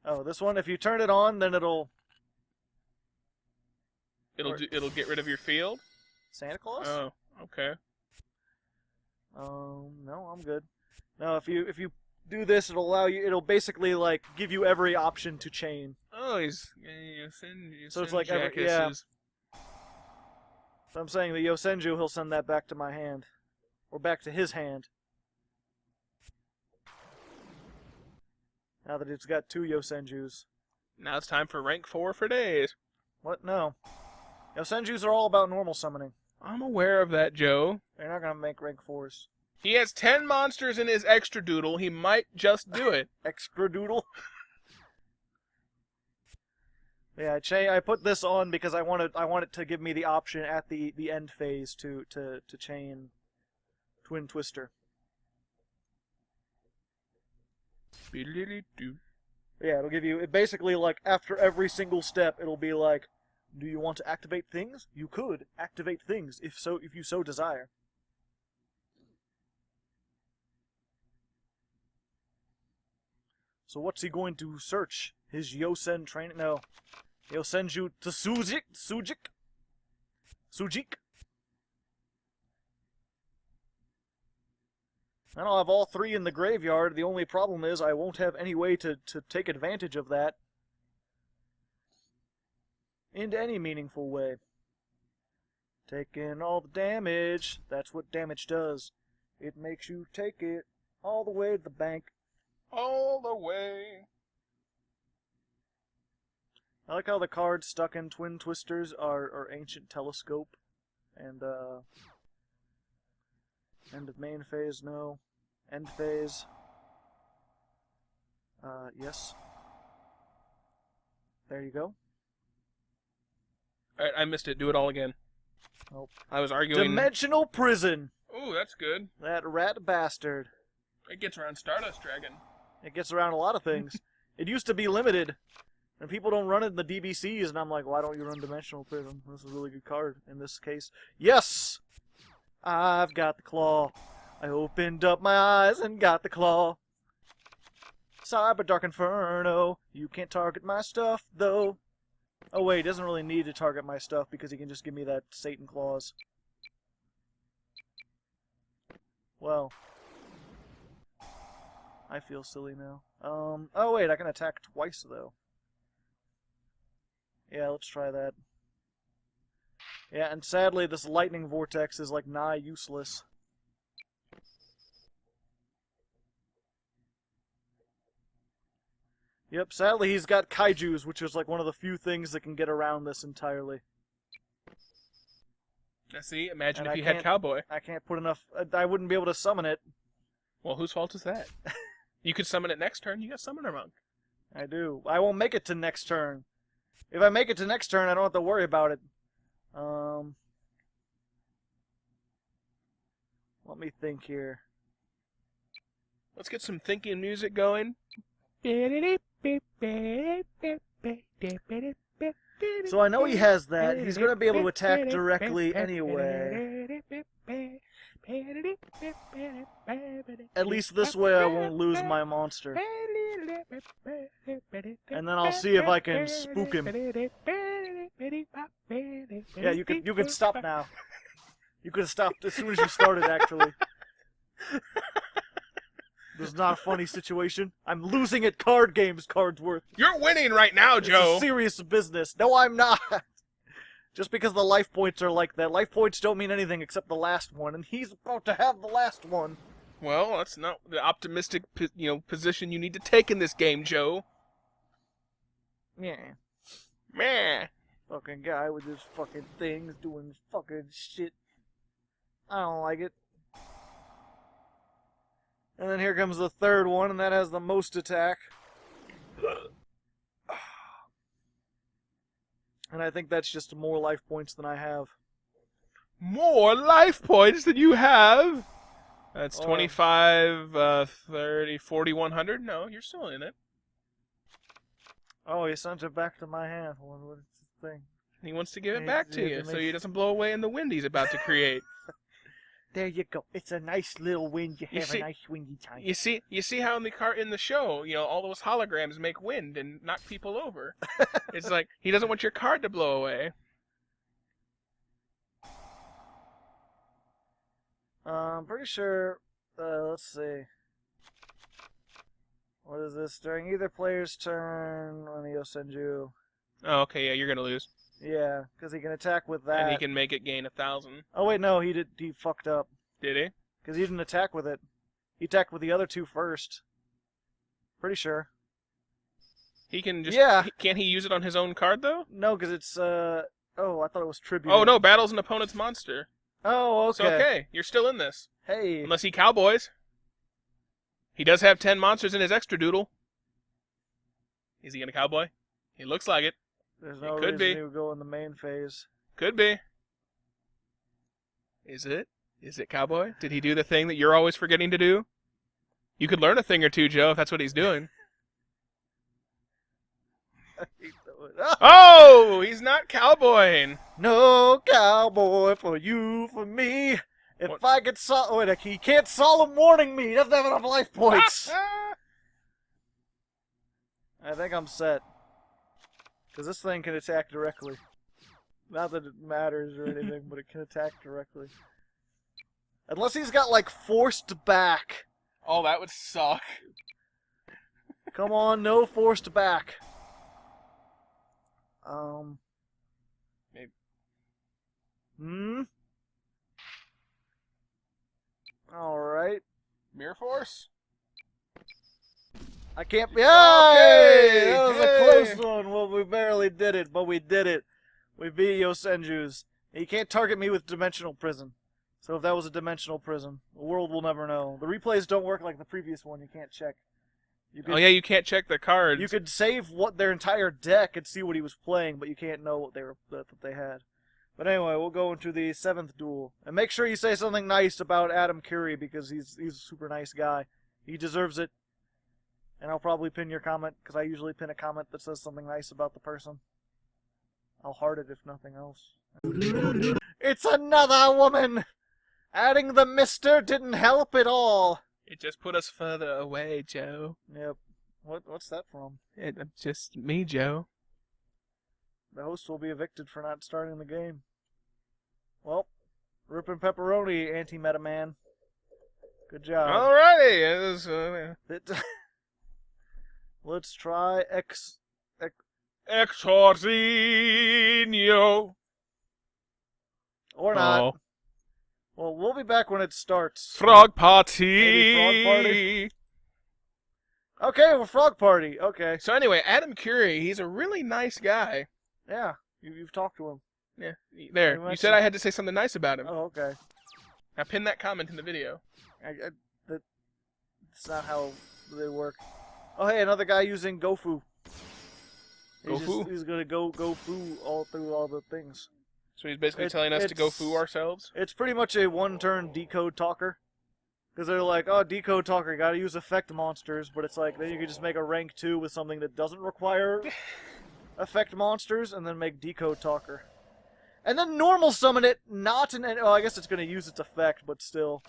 Oh, this one, if you turn it on, then it'll get rid of your field? Santa Claus? Oh, okay. No, I'm good. No, if you do this, it'll basically like give you every option to chain. Oh, you So it's like So I'm saying the Yosenju, he'll send that back to my hand. Or back to his hand. Now that it's got 2 Yosenjus. Now it's time for rank 4 for days. What? No. Yosenjus are all about normal summoning. I'm aware of that, Joe. They're not gonna make rank 4s. He has 10 monsters in his extra doodle. He might just do it. Extra doodle? Yeah, I put this on because I want it to give me the option at the end phase to chain Twin Twister. Yeah, it'll give you basically like after every single step it'll be like, do you want to activate things? You could activate things if you so desire. So what's he going to search? His Yosen training? No. Yosenju to Sujik? And I'll have all 3 in the graveyard. The only problem is I won't have any way to take advantage of that in any meaningful way. Taking all the damage. That's what damage does. It makes you take it all the way to the bank. All the way. I like how the cards stuck in Twin Twisters are Ancient Telescope and end of main phase, no. End phase. Yes. There you go. Alright, I missed it. Do it all again. Nope. I was arguing. Dimensional Prison! Ooh, that's good. That rat bastard. It gets around Stardust Dragon. It gets around a lot of things. It used to be limited, and people don't run it in the DBCs, and I'm like, why don't you run Dimensional Prison? This is a really good card in this case. Yes! I've got the claw. I opened up my eyes and got the claw. Cyberdark Inferno. You can't target my stuff, though. Oh wait, he doesn't really need to target my stuff because he can just give me that Satan Claws. Well. I feel silly now. Oh wait, I can attack twice, though. Yeah, let's try that. Yeah, and sadly, this lightning vortex is like nigh useless. Yep, sadly he's got kaijus, which is like one of the few things that can get around this entirely. See, imagine And if you had Cowboy. I can't put enough... I wouldn't be able to summon it. Well, whose fault is that? You could summon it next turn, you got Summoner Monk. I do. I won't make it to next turn. If I make it to next turn, I don't have to worry about it. Let me think here. Let's get some thinking music going. So I know he has that. He's going to be able to attack directly anyway. At least this way I won't lose my monster. And then I'll see if I can spook him. Yeah, you can stop now. You could have stopped as soon as you started, actually. This is not a funny situation. I'm losing at card games, Cardsworth. You're winning right now, Joe. It's a serious business. No, I'm not. Just because the life points are like that. Life points don't mean anything except the last one, and he's about to have the last one. Well, that's not the optimistic, position you need to take in this game, Joe. Yeah. Meh. Fucking guy with his fucking things doing fucking shit. I don't like it. And then here comes the third one, and that has the most attack. And I think that's just more life points than I have. More life points than you have? That's 25, 30, 40, 100? No, you're still in it. Oh, he sent it back to my hand. What is this thing? He wants to give it back to you so he doesn't blow away in the wind he's about to create. There you go. It's a nice little wind. You have a nice windy time. You see how in the show, all those holograms make wind and knock people over. It's like he doesn't want your card to blow away. I'm pretty sure. Let's see. What is this? During either player's turn, he'll send you. Oh, okay, yeah, you're gonna lose. Yeah, because he can attack with that. And he can make it gain 1,000. Oh wait, no, he fucked up. Did he? Because he didn't attack with it. He attacked with the other two first. Pretty sure. He can just. Yeah. Can't he use it on his own card though? No, because it's Oh, I thought it was tribute. Oh no, battles an opponent's monster. Oh, okay. So okay, you're still in this. Hey. Unless he cowboys. He does have 10 monsters in his extra doodle. Is he gonna cowboy? He looks like it. There's no could reason be. he would go in the main phase. Could be. Is it? Is it cowboy? Did he do the thing that you're always forgetting to do? You could learn a thing or two, Joe, if that's what he's doing. Oh, he's not cowboying. No cowboy for you, for me. If What? I get he can't solemn warning me. He doesn't have enough life points. I think I'm set. Because this thing can attack directly. Not that it matters or anything, but it can attack directly. Unless he's got, like, forced back. Oh, that would suck. Come on, no forced back. Maybe. Alright. Mirror Force? I can't be. Hey! That was Hey! a close one. Well, we barely did it, but we did it. We beat Yosenju's. He can't target me with Dimensional Prison. So if that was a Dimensional Prison, the world will never know. The replays don't work like the previous one. You can't check. Oh yeah, you can't check the cards. You could save their entire deck and see what he was playing, but you can't know what they had. But anyway, we'll go into the 7th duel. And make sure you say something nice about Adam Currie, because he's a super nice guy. He deserves it. And I'll probably pin your comment, because I usually pin a comment that says something nice about the person. I'll heart it if nothing else. It's another woman! Adding the mister didn't help at all. It just put us further away, Joe. Yep. What's that from? It's just me, Joe. The host will be evicted for not starting the game. Well, ripping pepperoni, anti-meta man. Good job. Alrighty. Let's try Exorzinho. or not. Oh. Well, we'll be back when it starts. Frog Maybe Party. Frog Party? Okay, we're Frog Party. Okay. So anyway, Adam Currie, he's a really nice guy. Yeah, you've talked to him. Yeah, there. You You mentioned- said I had to say something nice about him. Oh, okay. Now pin that comment in the video. That's not how they work. Oh, hey, another guy using GoFu. He's gonna go foo all through all the things. So he's basically telling us to go foo ourselves? It's pretty much a one-turn decode talker. Because they're like, oh, decode talker, you gotta use effect monsters, but it's like, then you can just make a rank 2 with something that doesn't require effect monsters, and then make decode talker. And then normal summon it, not in any... Oh, I guess it's gonna use its effect, but still.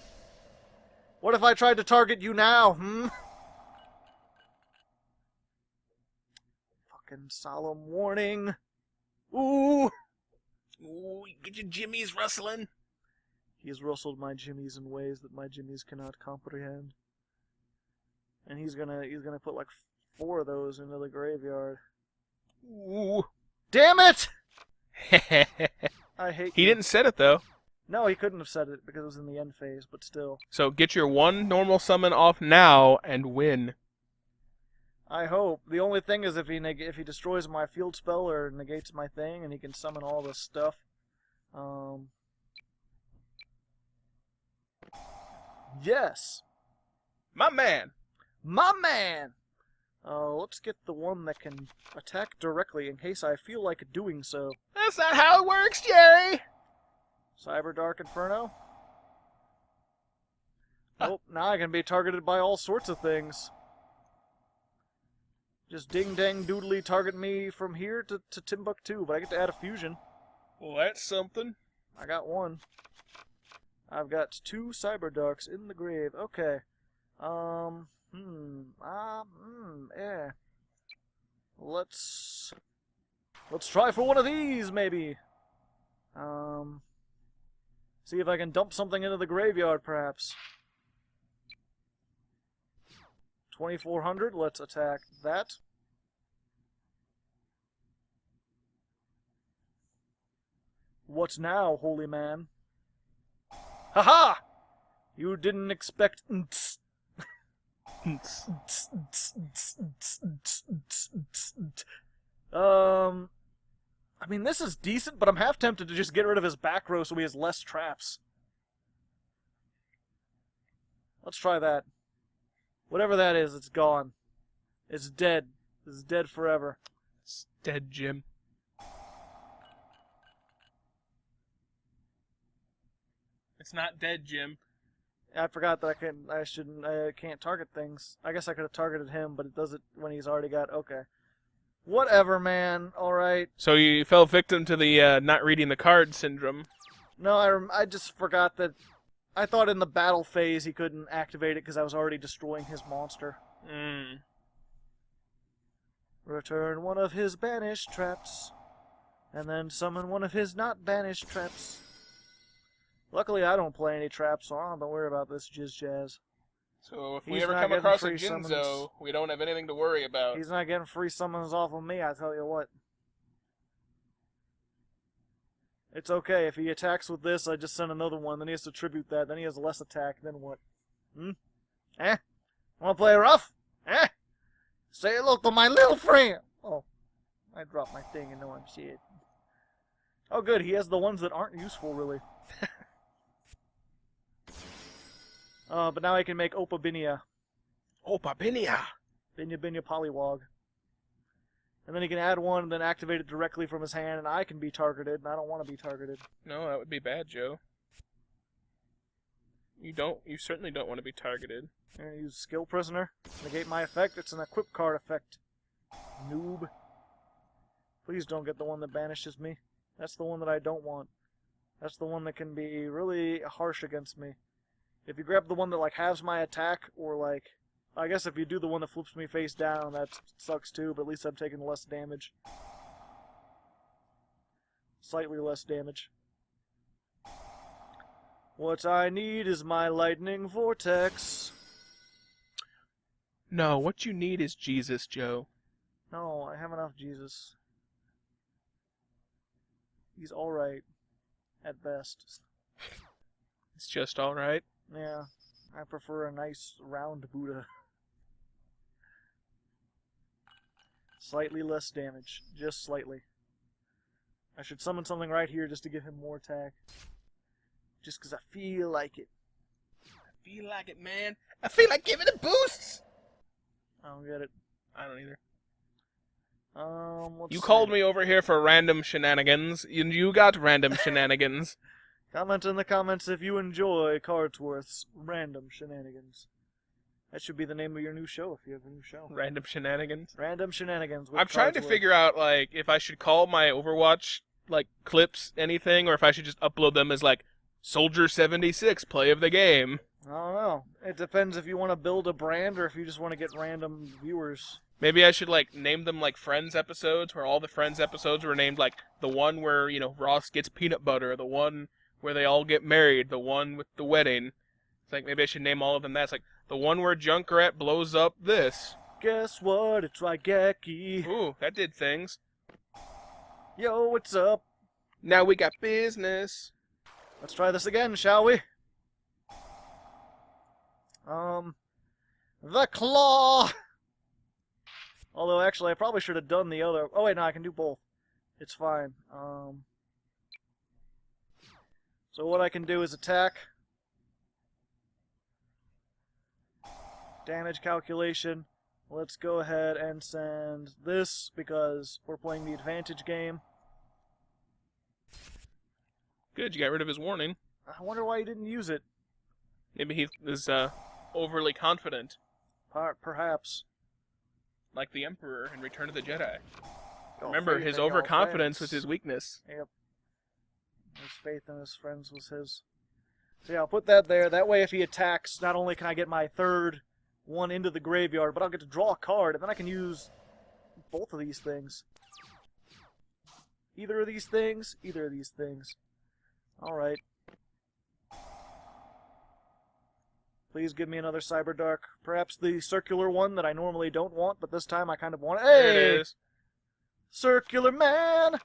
What if I tried to target you now, Fucking solemn warning. Ooh! Ooh, get your jimmies rustling. He has rustled my jimmies in ways that my jimmies cannot comprehend. And he's gonna put like 4 of those into the graveyard. Ooh. Damn it! I hate He you. didn't set it, though. No, he couldn't have said it because it was in the end phase, but still. So get your 1 normal summon off now and win. I hope. The only thing is if he destroys my field spell or negates my thing, and he can summon all this stuff. Yes! My man! My man! Let's get the one that can attack directly in case I feel like doing so. That's not how it works, Jerry! Cyberdark Inferno. Nope, now I can be targeted by all sorts of things. Just ding-dang doodly target me from here to Timbuktu, but I get to add a fusion. Well, that's something. I got 1. I've got 2 Cyberdarks in the grave. Okay. Yeah. Let's try for one of these, maybe. See if I can dump something into the graveyard, perhaps. 2400, let's attack that. What now, holy man? Haha! You didn't expect... I mean, this is decent, but I'm half tempted to just get rid of his back row so he has less traps. Let's try that. Whatever that is, it's gone. It's dead. It's dead forever. It's dead, Jim. It's not dead, Jim. I forgot that I can't target things. I guess I could have targeted him, but it does it when he's already got... Okay. Whatever, man. Alright. So you fell victim to the not reading the card syndrome. No, I just forgot that... I thought in the battle phase he couldn't activate it because I was already destroying his monster. Return one of his banished traps, and then summon one of his not banished traps. Luckily, I don't play any traps, so I don't have to worry about this jizz. So if He's we ever not come getting across a free Jinzo, summons. we don't have anything to worry about. He's not getting free summons off of me, I tell you what. It's okay, if he attacks with this, I just send another one, then he has to tribute that, then he has less attack, then what? Wanna play rough? Say hello to my little friend! Oh, I dropped my thing and no one see it. Oh good, he has the ones that aren't useful, really. But now I can make Opa Binia. Opa Binia! Binya Binya Polywog. And then he can add one and then activate it directly from his hand, and I can be targeted, and I don't want to be targeted. No, that would be bad, Joe. You certainly don't want to be targeted. I'm gonna use Skill Prisoner. Negate my effect, it's an equip card effect. Noob. Please don't get the one that banishes me. That's the one that I don't want. That's the one that can be really harsh against me. If you grab the one that like halves my attack, or like... I guess if you do the one that flips me face down, that sucks too, but at least I'm taking less damage. Slightly less damage. What I need is my lightning vortex. No, what you need is Jesus, Joe. No, I have enough Jesus. He's alright. At best. It's just alright. Yeah, I prefer a nice round Buddha. Slightly less damage. Just slightly. I should summon something right here just to give him more attack. Just because I feel like it. I feel like it, man. I feel like giving it boosts! I don't get it. I don't either. Let's You see. called me over here for random shenanigans, and you got random shenanigans. Comment in the comments if you enjoy Cardsworth's Random Shenanigans. That should be the name of your new show if you have a new show. Random shenanigans. Random Shenanigans with I'm trying to Cardsworth. figure out, like, if I should call my Overwatch, like, clips anything, or if I should just upload them as, like, Soldier 76, play of the game. I don't know. It depends if you want to build a brand or if you just want to get random viewers. Maybe I should, like, name them, like, Friends episodes, where all the Friends episodes were named, like, the one where, you know, Ross gets peanut butter, the one where they all get married, the one with the wedding. It's like, maybe I should name all of them that. It's like, the one where Junkrat blows up this. Guess what? It's Raigeki. Ooh, that did things. Yo, what's up? Now we got business. Let's try this again, shall we? The claw! Although, actually, I probably should have done the other... Oh, wait, no, I can do both. It's fine. So what I can do is attack. Damage calculation. Let's go ahead and send this, because we're playing the advantage game. Good, you got rid of his warning. I wonder why he didn't use it. Maybe he was overly confident, Perhaps. like the Emperor in Return of the Jedi. All Remember, faith his in your overconfidence friends. was his weakness. Yep. His faith in his friends was his. So yeah, I'll put that there. That way if he attacks, not only can I get my third one into the graveyard, but I'll get to draw a card, and then I can use both of these things. Either of these things, either of these things. Alright. Please give me another Cyberdark. Perhaps the circular one that I normally don't want, but this time I kind of want it. Hey! There it is. Circular man,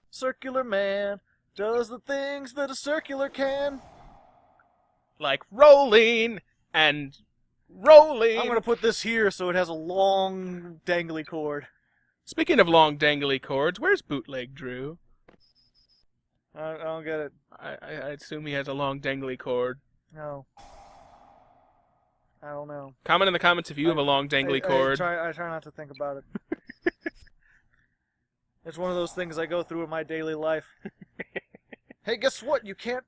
does the things that a circular can. Like rolling and rolling. I'm going to put this here so it has a long, dangly cord. Speaking of long dangly cords, where's Bootleg Drew? I don't get it. I assume he has a long dangly cord. No. I don't know. Comment in the comments if you have a long dangly cord. I try not to think about it. It's one of those things I go through in my daily life. Hey, guess what? You can't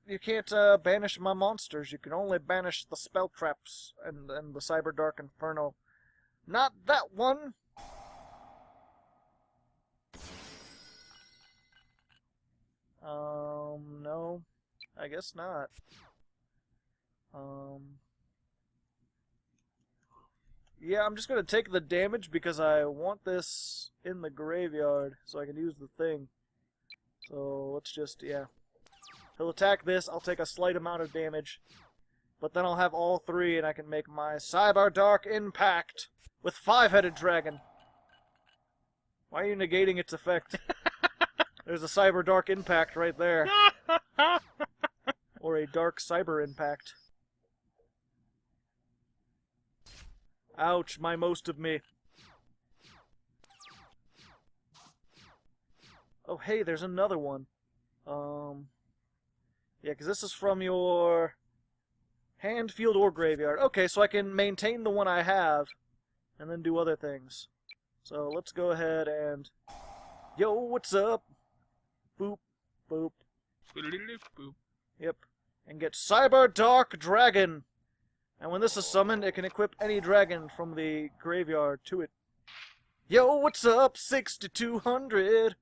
banish my monsters. You can only banish the spell traps and the Cyberdark Inferno. Not that one. No. I guess not. Yeah, I'm just gonna take the damage because I want this in the graveyard so I can use the thing. So let's just, yeah. He'll attack this, I'll take a slight amount of damage. But then I'll have all three and I can make my Cyberdark Impact with 5-headed dragon. Why are you negating its effect? There's a Cyberdark Impact right there. Or a Dark Cyber Impact. Ouch, my most of me. Oh, hey, there's another one. Yeah, because this is from your hand, field, or graveyard. Okay, so I can maintain the one I have and then do other things. So let's go ahead and... Yo, what's up? Boop, boop. Boop. Yep. And get Cyberdark Dragon. And when this is summoned, it can equip any dragon from the graveyard to it. Yo, what's up, 6200?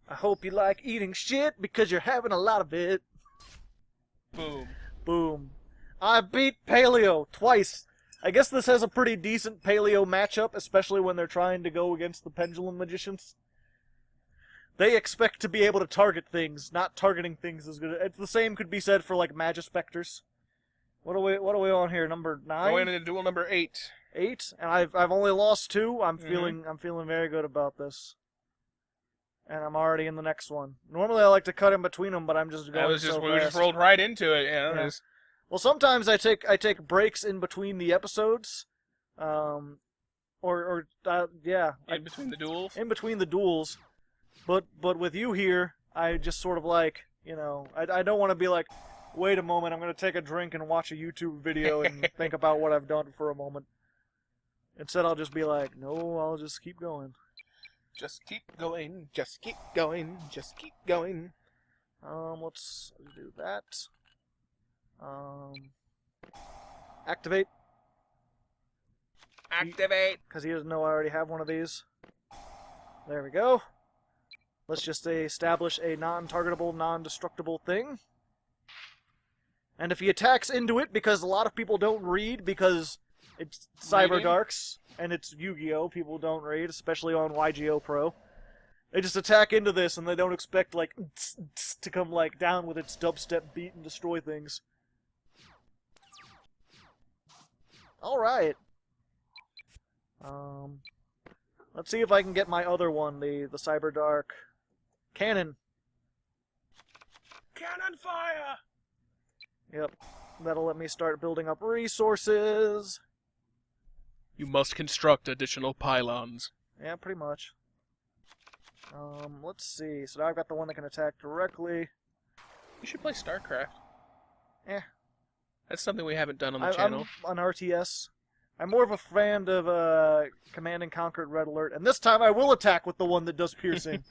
I hope you like eating shit because you're having a lot of it. Boom. Boom. I beat Paleo twice. I guess this has a pretty decent Paleo matchup, especially when they're trying to go against the Pendulum Magicians. They expect to be able to target things. Not targeting things is good. It's the same could be said for like Magispectors. What are we on here? Number 9? Going into duel number 8. 8, and I've only lost 2. I'm feeling very good about this. And I'm already in the next one. Normally I like to cut in between them, but I'm just going We fast. just rolled right into it. Yeah. Yeah. Well, sometimes I take breaks in between the episodes, yeah, In between the duels. in between the duels. But with you here, I just sort of like, you know, I don't want to be like, wait a moment, I'm going to take a drink and watch a YouTube video and think about what I've done for a moment. Instead, I'll just be like, no, I'll just keep going. Just keep going. Just keep going. Just keep going. Let's do that. Activate. Activate. Because he doesn't know I already have one of these. There we go. Let's just establish a non-targetable, non-destructible thing. And if he attacks into it, because a lot of people don't read, because it's Cyberdarks, and it's Yu-Gi-Oh! People don't read, especially on YGOPro. They just attack into this, and they don't expect, like, to come, like, down with its dubstep beat and destroy things. Alright. Let's see if I can get my other one, the Cyberdark cannon. Cannon fire! Yep. That'll let me start building up resources. You must construct additional pylons. Yeah, pretty much. Let's see. So now I've got the one that can attack directly. You should play StarCraft. Eh. That's something we haven't done on the channel. I'm on RTS. I'm more of a fan of Command and Conquer Red Alert, and this time I will attack with the one that does piercing.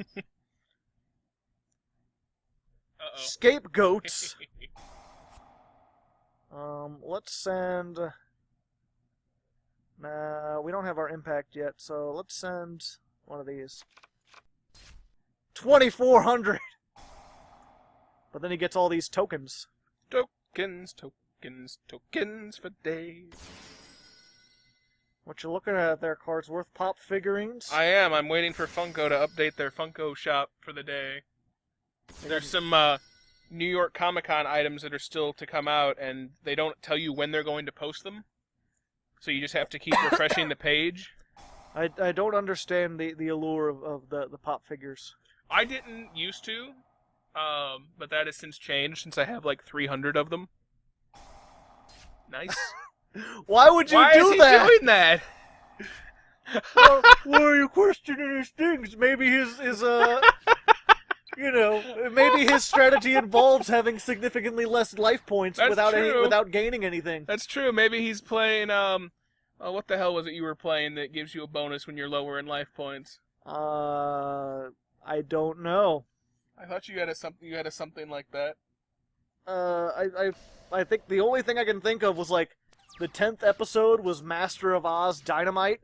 Uh-oh. Scapegoats. Let's send... Nah, we don't have our impact yet, so let's send one of these. 2,400! But then he gets all these tokens. Tokens, tokens, tokens for days. What you looking at there, Cardsworth? Pop figurines? I am. I'm waiting for Funko to update their Funko shop for the day. There's some New York Comic-Con items that are still to come out, and they don't tell you when they're going to post them. So you just have to keep refreshing the page. I don't understand the allure of the pop figures. I didn't used to, but that has since changed since I have like 300 of them. Nice. Why would you Why do is he that? doing that? Why are you questioning his things? Maybe his you know, maybe his strategy involves having significantly less life points That's true. without gaining anything. That's true. Maybe he's playing, oh, what the hell was it you were playing that gives you a bonus when you're lower in life points? I don't know. I thought you had something like that. I think the only thing I can think of was like the 10th episode was Master of Oz Dynamite,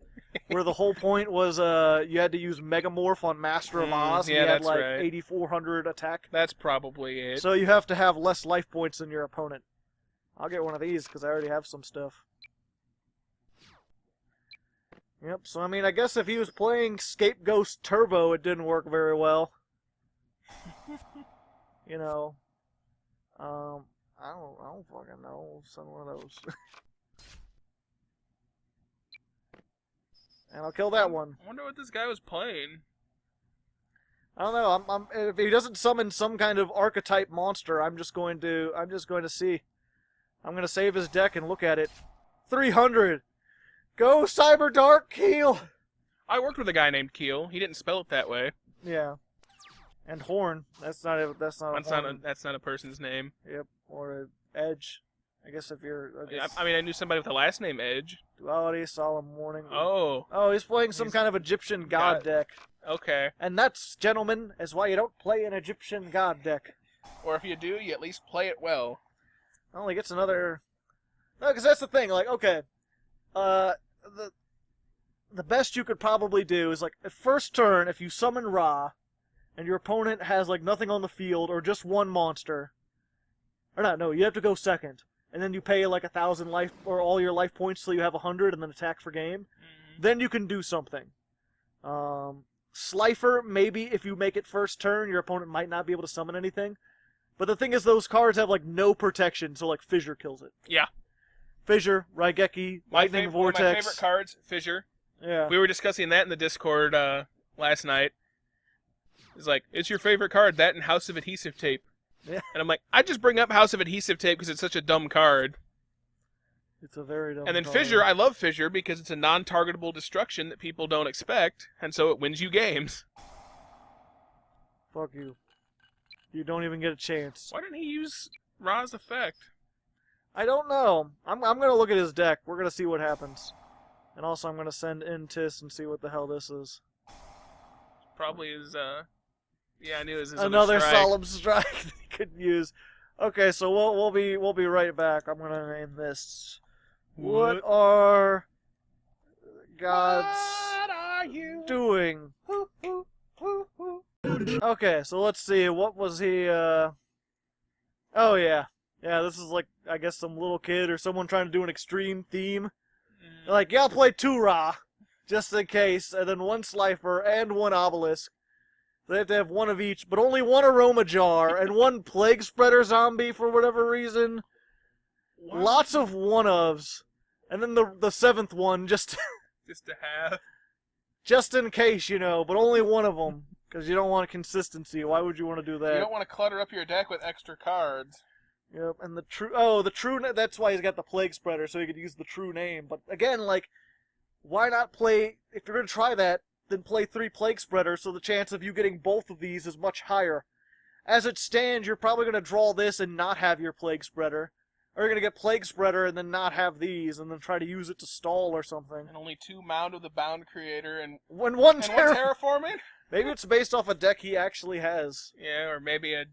where the whole point was you had to use Megamorph on Master of Oz, and yeah, you had that's like right. 8,400 attack. That's probably it. So you have to have less life points than your opponent. I'll get one of these because I already have some stuff. Yep, so I mean, I guess if he was playing Scapegoat Turbo, it didn't work very well. You know, I don't fucking know. Send one of those. And I'll kill that one. I wonder what this guy was playing. I don't know. If he doesn't summon some kind of archetype monster, I'm just going to see. I'm going to save his deck and look at it. 300. Go Cyberdark Keel. I worked with a guy named Keel. He didn't spell it that way. Yeah. And Horn. That's not a That's not a person's name. Yep. Or a Edge. I guess if you're... I mean, I knew somebody with the last name Edge. Duality, Solemn Warning. Oh. Oh, he's playing some kind of Egyptian god deck. Okay. And that's, gentlemen, is why you don't play an Egyptian god deck. Or if you do, you at least play it well. Only gets another... No, because that's the thing. Like, okay. The best you could probably do is, like, at first turn, if you summon Ra, and your opponent has, like, nothing on the field, or just one monster... Or not, no, you have to go second. And then you pay like 1,000 life, or all your life points till you have 100, and then attack for game. Then you can do something. Slifer, maybe if you make it first turn, your opponent might not be able to summon anything. But the thing is, those cards have like no protection, so like Fissure kills it. Yeah. Fissure, Raigeki, Lightning Vortex. One of my favorite cards, Fissure. Yeah. We were discussing that in the Discord last night. It's like, it's your favorite card, that and House of Adhesive Tape. Yeah. And I'm like, I just bring up House of Adhesive Tape because it's such a dumb card. It's a very dumb And then card. Fissure, I love Fissure because it's a non-targetable destruction that people don't expect, and so it wins you games. Fuck you. You don't even get a chance. Why didn't he use Ra's effect? I don't know. I'm gonna look at his deck. We're gonna see what happens. And also I'm gonna send in Tis and see what the hell this is. Probably is, yeah, I knew it was his Another strike. solemn strike that he could use. Okay, so we'll be right back. I'm gonna name this. What are gods What are you doing? Okay, so let's see. What was he? Oh yeah, This is like I guess some little kid or someone trying to do an extreme theme. They're like, yeah, I'll play 2 Ra, just in case, and then 1 Slifer and 1 Obelisk. They have to have 1 of each, but only 1 Aroma Jar and 1 Plague Spreader Zombie for whatever reason. Lots of 1-ofs. And then the seventh one, just Just to have. just in case, but only one of them. Because you don't want consistency. Why would you want to do that? You don't want to clutter up your deck with extra cards. Yep, and the true, that's why he's got the Plague Spreader, so he could use the true name. But again, why not play, if you're going to try that, then play 3 Plague Spreaders, so the chance of you getting both of these is much higher. As it stands, you're probably going to draw this and not have your Plague Spreader. Or you're going to get Plague Spreader and then not have these, and then try to use it to stall or something. And only 2 Mound of the Bound Creator and One one terraform. Terraforming? Maybe it's based off a deck he actually has. Yeah, or maybe a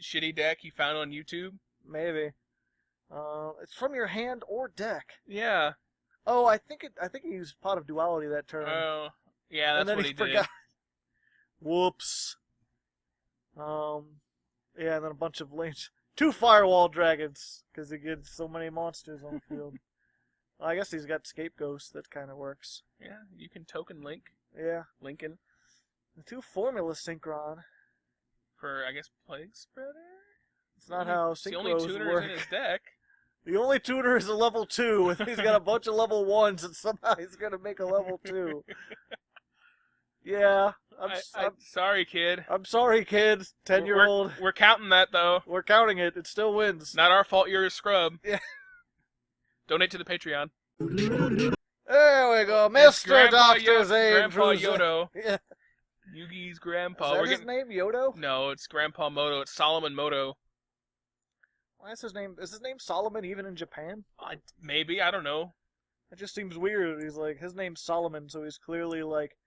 shitty deck he found on YouTube. Maybe. It's from your hand or deck. Yeah. Oh, I think he used Pot of Duality that turn. Oh, yeah, that's and then what he he forgot. did. Whoops. Yeah, and then a bunch of lanes. 2 Firewall Dragons, because he gets so many monsters on the field. Well, I guess he's got Scapegoats, that kind of works. Yeah, you can token link. Yeah. Lincoln. The 2 Formula Synchron. For, I guess, Plague Spreader? It's not how It's the only Synchros tuners work. in his deck. The only tuner is a level 2, and he's got a bunch of level 1s, and somehow he's going to make a level 2. Yeah. I'm sorry, kid. I'm sorry, kid. 10-year-old. We're counting that, though. We're counting it. It still wins. Not our fault you're a scrub. Yeah. Donate to the Patreon. There we go. It's Mr. Grandpa Dr. Zane Grandpa Druza. Yodo. Yeah. Yugi's grandpa. Is that We're his getting... name, Yodo? No, it's Grandpa Moto. It's Solomon Moto. Why is his name? Is his name Solomon even in Japan? Maybe, I don't know. It just seems weird. He's like, his name's Solomon, so he's clearly like,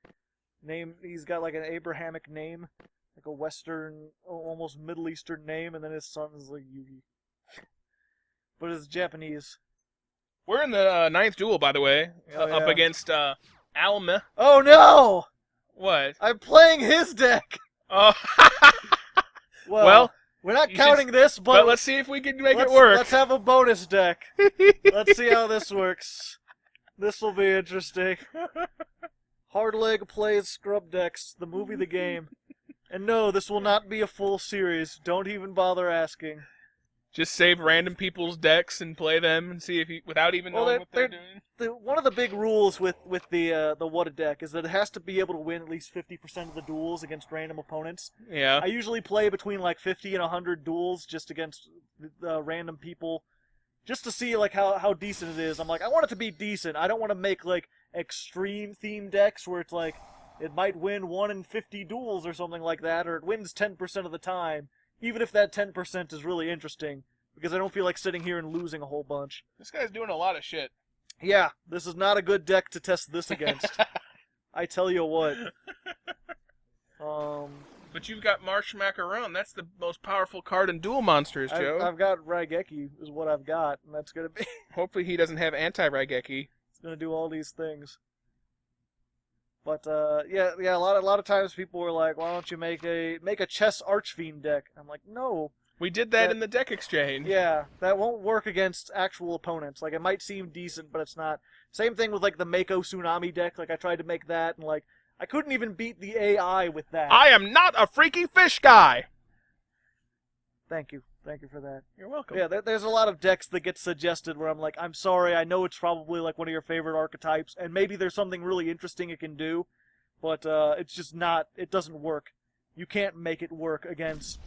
he's got like an Abrahamic name, like a Western, almost Middle Eastern name, and then his son is like Yugi. But it's Japanese. We're in the 9th duel, by the way, Oh, up yeah. against Alma. Oh no! What? I'm playing his deck! Oh, Well, we're not you counting this, but let's see if we can make it let's work. have a bonus deck. Let's see how this works. This will be interesting. Hardleg plays Scrub Decks, the movie, the game. And no, this will not be a full series. Don't even bother asking. Just save random people's decks and play them and see if you, without even knowing what they're doing. One of the big rules with the What a deck is that it has to be able to win at least 50% of the duels against random opponents. Yeah. I usually play between like 50 and 100 duels just against random people, just to see like how decent it is. I'm like, I want it to be decent. I don't want to make like extreme theme decks where it's like it might win 1 in 50 duels or something like that, or it wins 10% of the time, even if that 10% is really interesting, because I don't feel like sitting here and losing a whole bunch. This guy's doing a lot of shit. Yeah, this is not a good deck to test this against. I tell you what. But you've got Marsh Macaron. That's the most powerful card in Duel Monsters, Joe. I've got Raigeki is what I've got, and that's gonna be. Hopefully he doesn't have anti-Raigeki. It's gonna do all these things. But yeah, a lot of times people were like, "Why don't you make a chess Archfiend deck?" I'm like, "No." We did that in the deck exchange. Yeah, that won't work against actual opponents. Like, it might seem decent, but it's not. Same thing with like the Mako Tsunami deck. Like, I tried to make that, and like, I couldn't even beat the AI with that. I am not a freaky fish guy. Thank you for that. You're welcome. Yeah, there's a lot of decks that get suggested where I'm like, I'm sorry, I know it's probably like one of your favorite archetypes, and maybe there's something really interesting it can do, but it's just not, it doesn't work. You can't make it work against...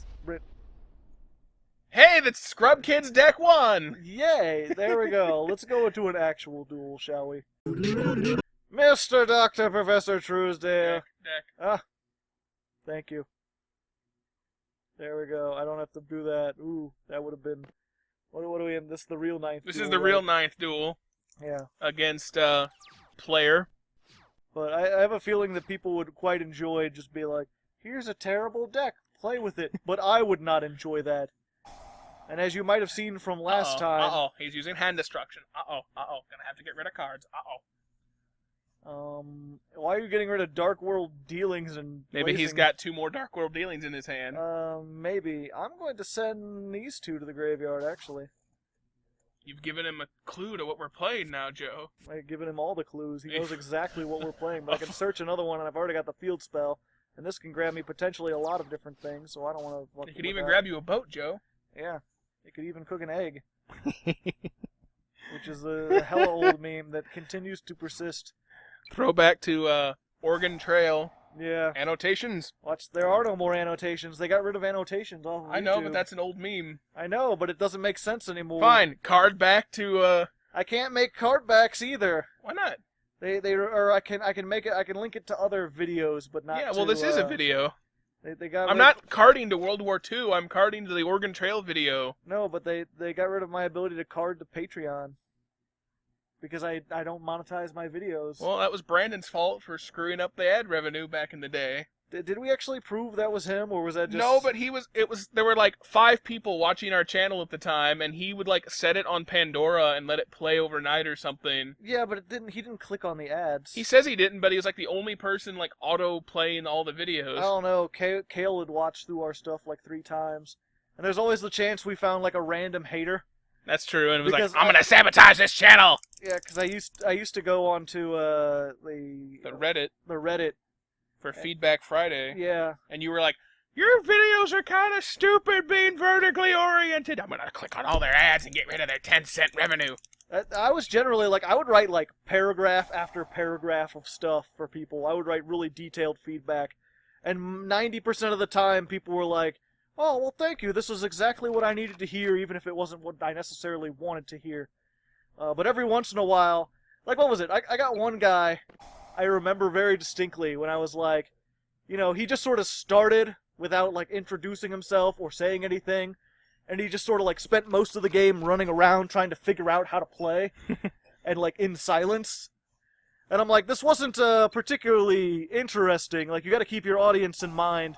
Hey, the Scrub Kids deck won! Yay, there we go. Let's go into an actual duel, shall we? Mr. Dr. Professor Truesdale. Deck. Ah, thank you. There we go. I don't have to do that. Ooh, that would have been... What are we in? This is the real 9th This duel, is the real 9th duel. Yeah. Against, player. But I have a feeling that people would quite enjoy just be like, here's a terrible deck, play with it. But I would not enjoy that. And as you might have seen from last time... Uh-oh, he's using hand destruction. Uh-oh, gonna have to get rid of cards. Why are you getting rid of Dark World Dealings and Maybe he's placing- got 2 more Dark World Dealings in his hand. Maybe. I'm going to send these 2 to the graveyard, actually. You've given him a clue to what we're playing now, Joe. I've given him all the clues. He knows exactly what we're playing, but I can search another one, and I've already got the field spell. And this can grab me potentially a lot of different things, so I don't want to... He could even grab you a boat, Joe. Yeah. It could even cook an egg. which is a hella old meme that continues to persist. Throwback to Oregon Trail Yeah. annotations. Watch, there are no more annotations. They got rid of annotations off of I know, YouTube. but that's an old meme. I know, but it doesn't make sense anymore. Fine, card back to I can't make cardbacks either. why not? I can make it. I can link it to other videos, but not. Yeah, well, this is a video. They got. I'm not carding to World War II. I'm carding to the Oregon Trail video. No, but they got rid of my ability to card to Patreon because I don't monetize my videos. Well, that was Brandon's fault for screwing up the ad revenue back in the day. Did we actually prove that was him, or was that just? No, but there were like 5 people watching our channel at the time, and he would like set it on Pandora and let it play overnight or something. Yeah, but he didn't click on the ads. He says he didn't, but he was like the only person like auto playing all the videos. I don't know. Kale would watch through our stuff like 3 times, and there's always the chance we found like a random hater. That's true, and it was Because like, I'm gonna sabotage this channel. Yeah, because I used to go onto the Reddit. For Feedback Friday. Yeah. And you were like, your videos are kind of stupid being vertically oriented. I'm going to click on all their ads and get rid of their 10-cent revenue. I was generally like, I would write like paragraph after paragraph of stuff for people. I would write really detailed feedback. And 90% of the time, people were like, oh, well, thank you. This is exactly what I needed to hear, even if it wasn't what I necessarily wanted to hear. But every once in a while, like, what was it? I got one guy I remember very distinctly when I was like, he just sort of started without like introducing himself or saying anything, and he just sort of like spent most of the game running around trying to figure out how to play, and like in silence. And I'm like, this wasn't particularly interesting. Like, you got to keep your audience in mind.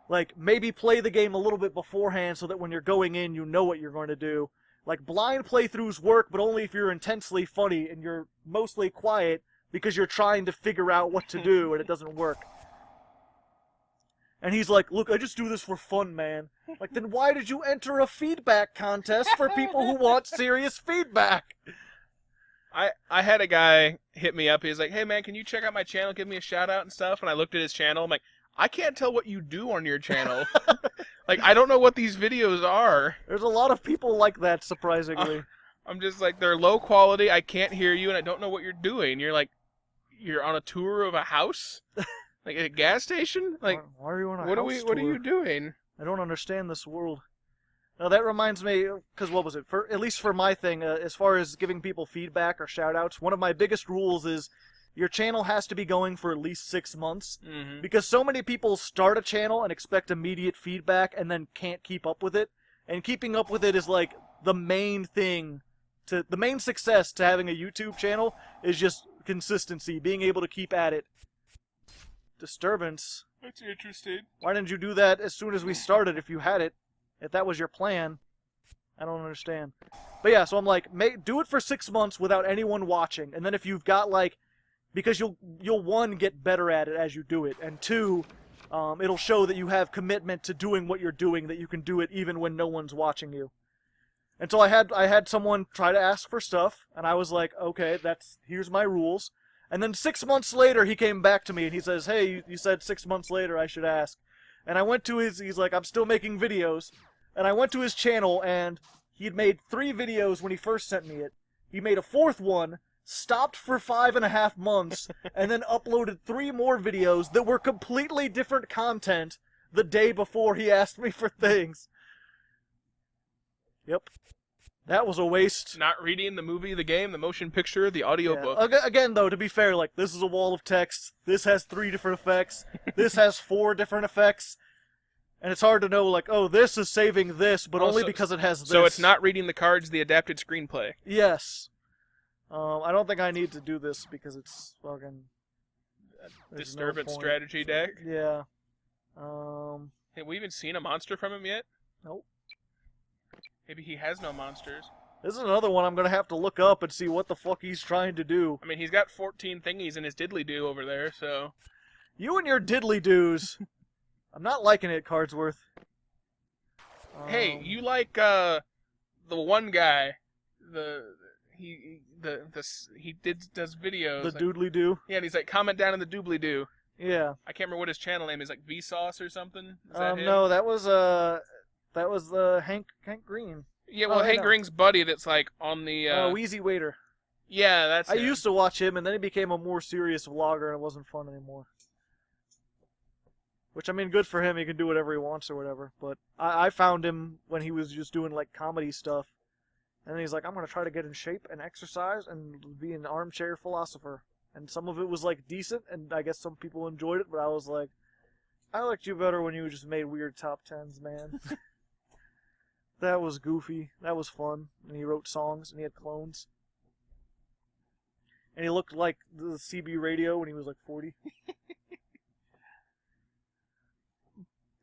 Like, maybe play the game a little bit beforehand so that when you're going in, you know what you're going to do. Like, blind playthroughs work, but only if you're intensely funny and you're mostly quiet, because you're trying to figure out what to do, and it doesn't work. And he's like, look, I just do this for fun, man. Like, then why did you enter a feedback contest for people who want serious feedback? I had a guy hit me up. He was like, hey, man, can you check out my channel, give me a shout-out and stuff? And I looked at his channel. I'm like, I can't tell what you do on your channel. Like, I don't know what these videos are. There's a lot of people like that, surprisingly. I'm just like, they're low quality, I can't hear you, and I don't know what you're doing. You're like, you're on a tour of a house? Like a gas station? Like, why are you on a what house are tour? you doing? I don't understand this world. Now that reminds me, because what was it? At least for my thing, as far as giving people feedback or shoutouts, one of my biggest rules is your channel has to be going for at least 6 months. Mm-hmm. Because so many people start a channel and expect immediate feedback and then can't keep up with it. And keeping up with it is like the main thing. The main success to having a YouTube channel is just consistency, being able to keep at it. Disturbance. That's interesting. Why didn't you do that as soon as we started if you had it? If that was your plan? I don't understand. But yeah, so I'm like, do it for 6 months without anyone watching. And then if you've got like, because you'll 1, get better at it as you do it, and 2, it'll show that you have commitment to doing what you're doing, that you can do it even when no one's watching you. And so I had someone try to ask for stuff, and I was like, okay, here's my rules. And then 6 months later, he came back to me, and he says, hey, you said 6 months later I should ask. And I went to he's like, I'm still making videos. And I went to his channel, and he'd made 3 videos when he first sent me it. He made a 4th one, stopped for 5.5 months, and then uploaded 3 more videos that were completely different content the day before he asked me for things. Yep. That was a waste. Not reading the movie, the game, the motion picture, the audiobook. Yeah. Again, though, to be fair, like, this is a wall of text. This has 3 different effects. This has 4 different effects. And it's hard to know, like, oh, this is saving this, but only because it has this. So it's not reading the cards, the adapted screenplay. Yes. I don't think I need to do this because it's fucking... Disturbance strategy deck? Yeah. Have we even seen a monster from him yet? Nope. Maybe he has no monsters. This is another one I'm going to have to look up and see what the fuck he's trying to do. I mean, he's got 14 thingies in his diddly-do over there, so... You and your diddly-doos. I'm not liking it, Cardsworth. Hey, you like, the one guy, he does videos. The doodly-doo? Yeah, and he's like, comment down in the doobly-doo. Yeah. I can't remember what his channel name is, like Vsauce or something? Is that him? No, that was Hank Green. Yeah, well, Oh, Hank no. Ring's buddy that's like on the. Wheezy Waiter. Yeah, that's. I him. used to watch him, and then he became a more serious vlogger, and it wasn't fun anymore. Which, I mean, good for him. He can do whatever he wants or whatever. But I found him when he was just doing, like, comedy stuff. And then he's like, I'm going to try to get in shape and exercise and be an armchair philosopher. And some of it was, like, decent, and I guess some people enjoyed it, but I was like, I liked you better when you just made weird top tens, man. That was goofy. That was fun. And he wrote songs, and he had clones. And he looked like the CB radio when he was, like, 40.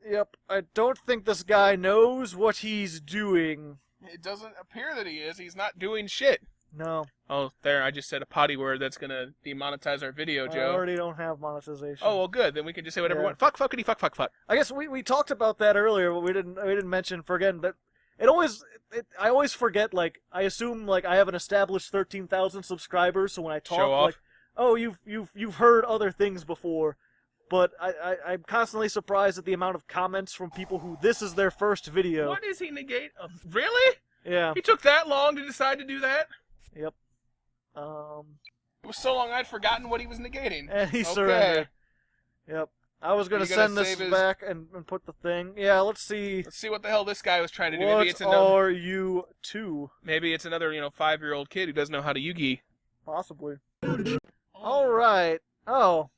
Yep, I don't think this guy knows what he's doing. It doesn't appear that he is. He's not doing shit. No. Oh, there, I just said a potty word that's gonna demonetize our video, I Joe. already don't have monetization. Oh, well, good. Then we can just say whatever we Yeah. want. Fuck, fuckity, fuck, fuck, fuck. I guess we talked about that earlier, but we didn't mention for again that I always forget, like, I assume, like, I have an established 13,000 subscribers, so when I talk, Show off. like, oh, you've heard other things before, but I'm constantly surprised at the amount of comments from people who this is their first video. What is he negate? Really? Yeah. He took that long to decide to do that? Yep. It was so long I'd forgotten what he was negating. And he Okay. surrendered. Yep. I was gonna You gonna send this save his- back and put the thing. Yeah, let's see. Let's see what the hell this guy was trying to do. What Maybe it's another. are you two? Maybe it's another, 5-year-old kid who doesn't know how to Yugi. Possibly. Alright. Oh,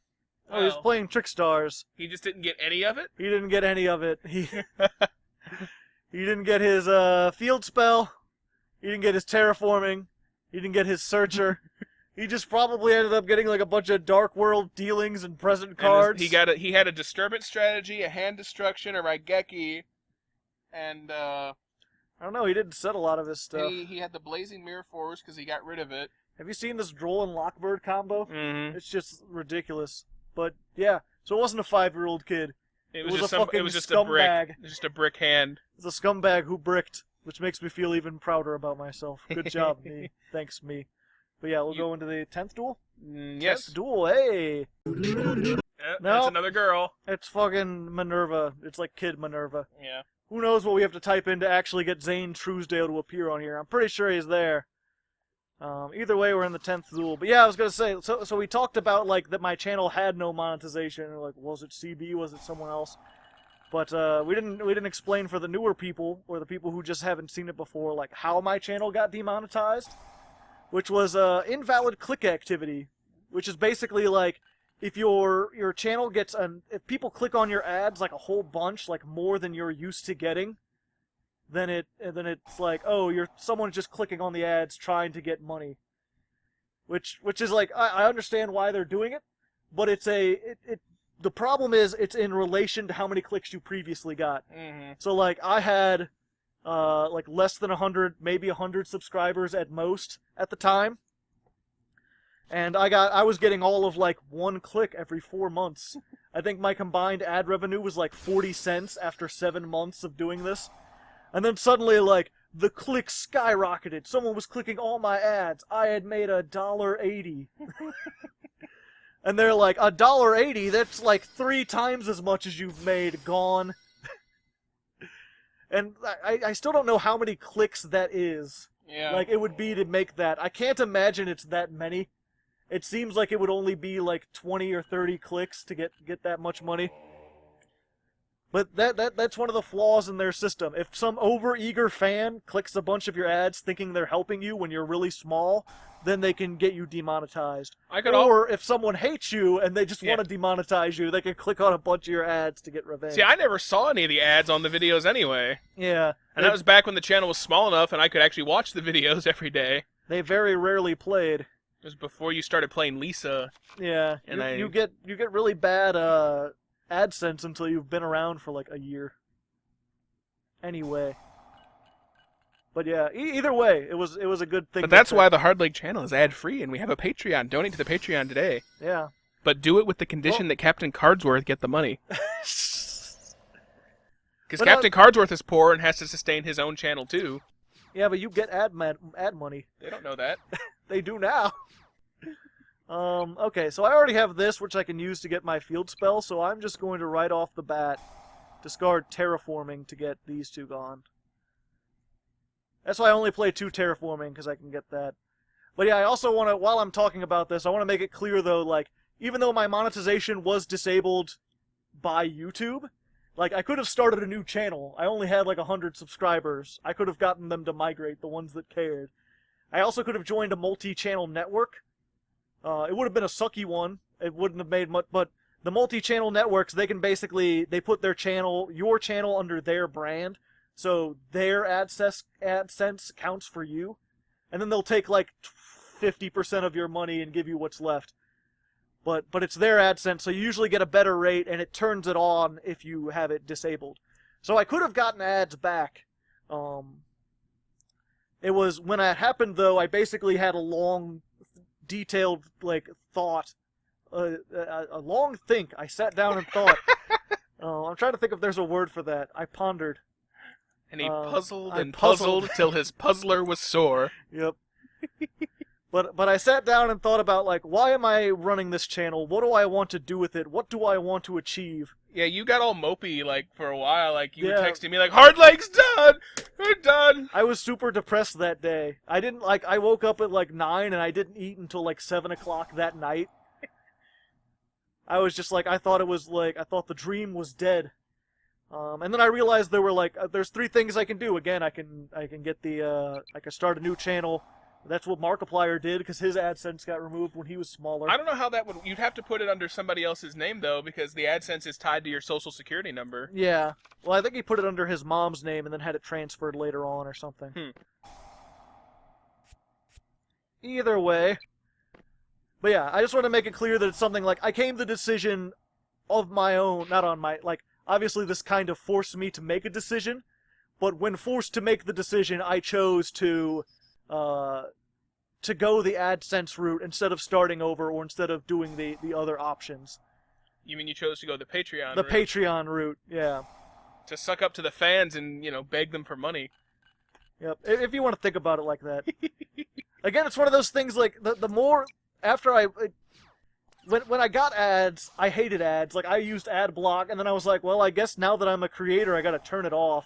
he's Well. playing Trickstars. He just didn't get any of it. He didn't get any of it. He didn't get his field spell. He didn't get his terraforming. He didn't get his searcher. He just probably ended up getting like a bunch of Dark World dealings and present cards. He had a disturbance strategy, a hand destruction, a Raigeki, and I don't know. He didn't set a lot of his stuff. he had the Blazing Mirror Force because he got rid of it. Have you seen this Droll and Lockbird combo? Mm-hmm. It's just ridiculous. But yeah, so it wasn't a 5-year-old kid. It was just a fucking it was just a brick. scumbag. It was just a brick hand. It's a scumbag who bricked, which makes me feel even prouder about myself. Good job, me. Thanks, me. But yeah, we'll go into the 10th duel. Yes. 10th duel, hey! That's Nope. another girl. It's fucking Minerva. It's like Kid Minerva. Yeah. Who knows what we have to type in to actually get Zane Truesdale to appear on here. I'm pretty sure he's there. Either way, we're in the 10th duel. But yeah, I was gonna say, so we talked about, like, that my channel had no monetization. Like, was it CB? Was it someone else? But we didn't explain for the newer people, or the people who just haven't seen it before, like, how my channel got demonetized. Which was invalid click activity. Which is basically, like, if your channel gets if people click on your ads, like, a whole bunch, like, more than you're used to getting, then it's like, oh, someone's just clicking on the ads trying to get money. Which is like, I understand why they're doing it, but the problem is it's in relation to how many clicks you previously got. Mm-hmm. So like I had like less than 100, maybe 100 subscribers at most at the time. And I was getting all of like 1 click every 4 months. I think my combined ad revenue was like 40 cents after 7 months of doing this. And then suddenly, like, the clicks skyrocketed. Someone was clicking all my ads. I had made $1.80. And they're like, $1.80? That's like 3 times as much as you've made. Gone. And I still don't know how many clicks that is. Yeah. Like, it would be to make that. I can't imagine it's that many. It seems like it would only be like 20 or 30 clicks to get that much money. But that's one of the flaws in their system. If some overeager fan clicks a bunch of your ads thinking they're helping you when you're really small, then they can get you demonetized. Or if someone hates you and they just want to demonetize you, they can click on a bunch of your ads to get revenge. See, I never saw any of the ads on the videos anyway. Yeah. And that was back when the channel was small enough and I could actually watch the videos every day. They very rarely played. It was before you started playing Lisa. Yeah. And you get really bad AdSense until you've been around for like a year. Anyway. But yeah, either way, it was a good thing. But that's why the Hardleg channel is ad-free, and we have a Patreon. Donate to the Patreon today. Yeah. But do it with the condition that Captain Cardsworth get the money. Because Captain Cardsworth is poor and has to sustain his own channel, too. Yeah, but you get ad money. They don't know that. They do now. Okay, so I already have this, which I can use to get my field spell, so I'm just going to right off the bat discard terraforming to get these two gone. That's why I only play 2 terraforming, because I can get that. But yeah, I also want to, while I'm talking about this, I want to make it clear though, like, even though my monetization was disabled by YouTube, like, I could have started a new channel. I only had like 100 subscribers. I could have gotten them to migrate, the ones that cared. I also could have joined a multi-channel network. It would have been a sucky one. It wouldn't have made much, but the multi-channel networks, they can basically, they put their channel, your channel under their brand, so their AdSense counts for you, and then they'll take like 50% of your money and give you what's left. But it's their AdSense, so you usually get a better rate, and it turns it on if you have it disabled. So I could have gotten ads back. It was, when that happened though, I basically had a long, detailed, like, thought. A long think. I sat down and thought. I'm trying to think if there's a word for that. I pondered. And he puzzled and puzzled till his puzzler was sore. Yep. But I sat down and thought about, like, why am I running this channel? What do I want to do with it? What do I want to achieve? Yeah, you got all mopey, like, for a while. Like, you were texting me, like, Hardleg's done! We're done! I was super depressed that day. I woke up at, like, 9, and I didn't eat until, like, 7 o'clock that night. I was just like, I thought the dream was dead. And then I realized there were, like, there's 3 things I can do. Again, I can get the, I can start a new channel. That's what Markiplier did, because his AdSense got removed when he was smaller. I don't know how that would... You'd have to put it under somebody else's name, though, because the AdSense is tied to your social security number. Yeah. Well, I think he put it under his mom's name and then had it transferred later on or something. Either way. But yeah, I just want to make it clear that it's something like, I came to the decision of my own, not on my... Like, obviously this kind of forced me to make a decision, but when forced to make the decision, I chose to go the AdSense route instead of starting over or instead of doing the other options. You mean you chose to go the Patreon route? The Patreon route, yeah. To suck up to the fans and, beg them for money. Yep, if you want to think about it like that. Again, it's one of those things, like, the more... After when I got ads, I hated ads. Like, I used ad block, and then I was like, well, I guess now that I'm a creator, I gotta turn it off.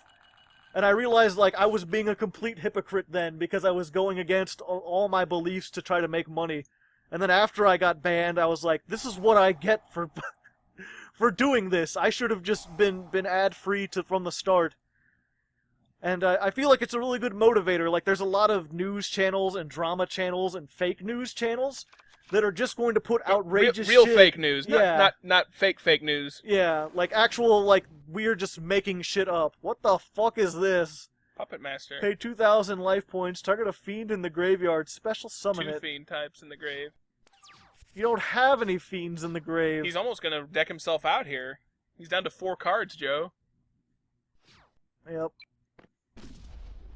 And I realized, like, I was being a complete hypocrite then, because I was going against all my beliefs to try to make money. And then after I got banned, I was like, this is what I get for for doing this. I should have just been ad-free from the start. And I feel like it's a really good motivator. Like, there's a lot of news channels and drama channels and fake news channels that are just going to put outrageous real shit. fake news, Yeah. not fake news. Yeah, like actual, like, we're just making shit up. What the fuck is this? Puppet Master. Pay 2,000 life points, target a fiend in the graveyard, special summon 2 it. fiend types in the grave. You don't have any fiends in the grave. He's almost gonna deck himself out here. He's down to 4 cards, Joe. Yep.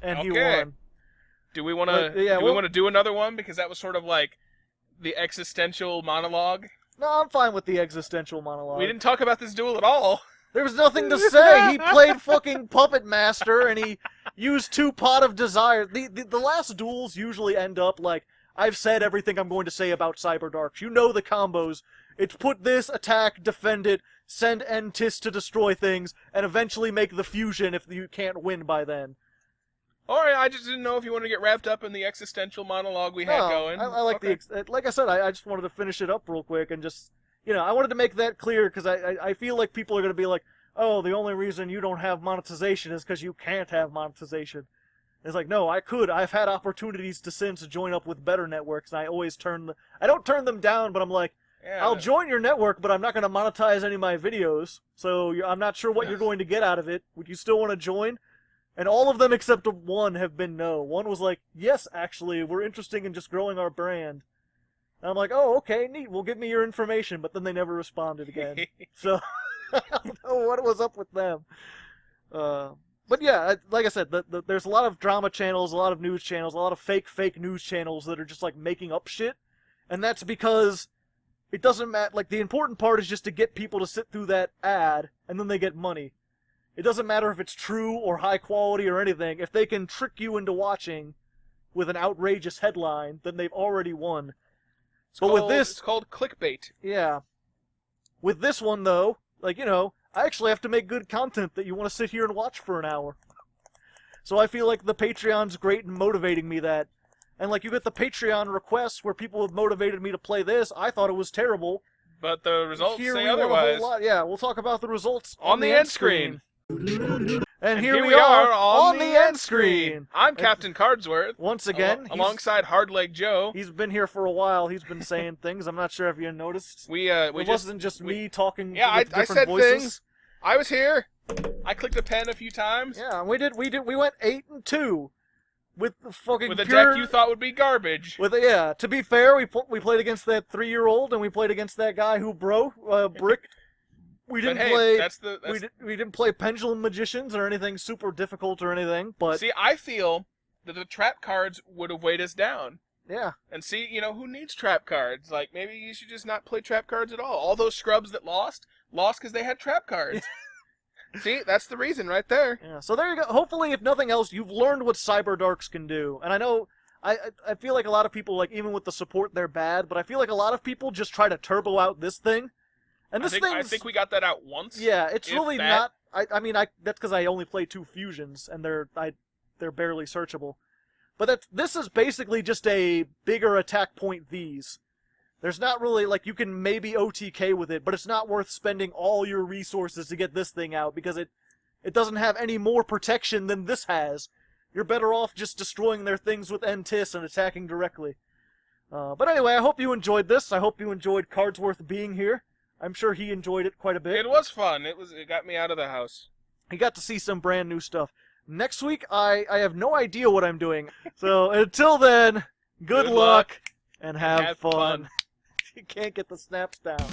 And Okay. he won. Do we want to do another one, because that was sort of like the existential monologue? No, I'm fine with the existential monologue. We didn't talk about this duel at all. There was nothing to say. He played fucking Puppet Master, and he used 2 Pot of Desire. The last duels usually end up like, I've said everything I'm going to say about Cyberdark. You know the combos. It's put this, attack, defend it, send Entis to destroy things, and eventually make the fusion if you can't win by then. Alright, I just didn't know if you wanted to get wrapped up in the existential monologue we had going. I like like I said, I just wanted to finish it up real quick and just, I wanted to make that clear because I feel like people are going to be like, oh, the only reason you don't have monetization is because you can't have monetization. It's like, no, I could. I've had opportunities to since join up with better networks, and I always I don't turn them down, but I'm like, Yeah. I'll join your network, but I'm not going to monetize any of my videos, so I'm not sure what you're going to get out of it. Would you still want to join? And all of them except one have been no. One was like, yes, actually, we're interested in just growing our brand. And I'm like, oh, okay, neat, well, give me your information, but then they never responded again. So, I don't know what was up with them. But yeah, like I said, there's a lot of drama channels, a lot of news channels, a lot of fake news channels that are just, like, making up shit. And that's because it doesn't matter, like, the important part is just to get people to sit through that ad, and then they get money. It doesn't matter if it's true or high quality or anything. If they can trick you into watching with an outrageous headline, then they've already won. It's called clickbait. Yeah. With this one, though, like, I actually have to make good content that you want to sit here and watch for an hour. So I feel like the Patreon's great in motivating me that. And like you get the Patreon requests where people have motivated me to play this. I thought it was terrible. But the results Here say we won a whole otherwise. lot. Yeah, we'll talk about the results On the end screen. And here we are on the end screen. I'm Captain Cardsworth. Once again, alongside Hardleg Joe. He's been here for a while. He's been saying things. I'm not sure if you noticed. It wasn't just me talking. Yeah, with I different said voices. things. I was here. I clicked a pen a few times. Yeah, we went 8-2 with the fucking with a pure, deck you thought would be garbage. Yeah, to be fair, we played against that 3-year-old and we played against that guy who bricked. We didn't we didn't play Pendulum Magicians or anything super difficult or anything. But see, I feel that the trap cards would have weighed us down. Yeah. And see, who needs trap cards? Like, maybe you should just not play trap cards at all. All those scrubs that lost because they had trap cards. See, that's the reason right there. Yeah, so there you go. Hopefully, if nothing else, you've learned what Cyberdarks can do. And I know, I feel like a lot of people, like, even with the support, they're bad, but I feel like a lot of people just try to turbo out this thing. And this I think we got that out once. Yeah, it's really not... I mean, that's because I only play 2 fusions, and they're barely searchable. But this is basically just a bigger attack point these. There's not really, like, you can maybe OTK with it, but it's not worth spending all your resources to get this thing out, because it doesn't have any more protection than this has. You're better off just destroying their things with NTIS and attacking directly. But anyway, I hope you enjoyed this. I hope you enjoyed Cardsworth being here. I'm sure he enjoyed it quite a bit. It was fun. It got me out of the house. He got to see some brand new stuff. Next week, I have no idea what I'm doing. So until then, good luck and have fun. You can't get the snaps down.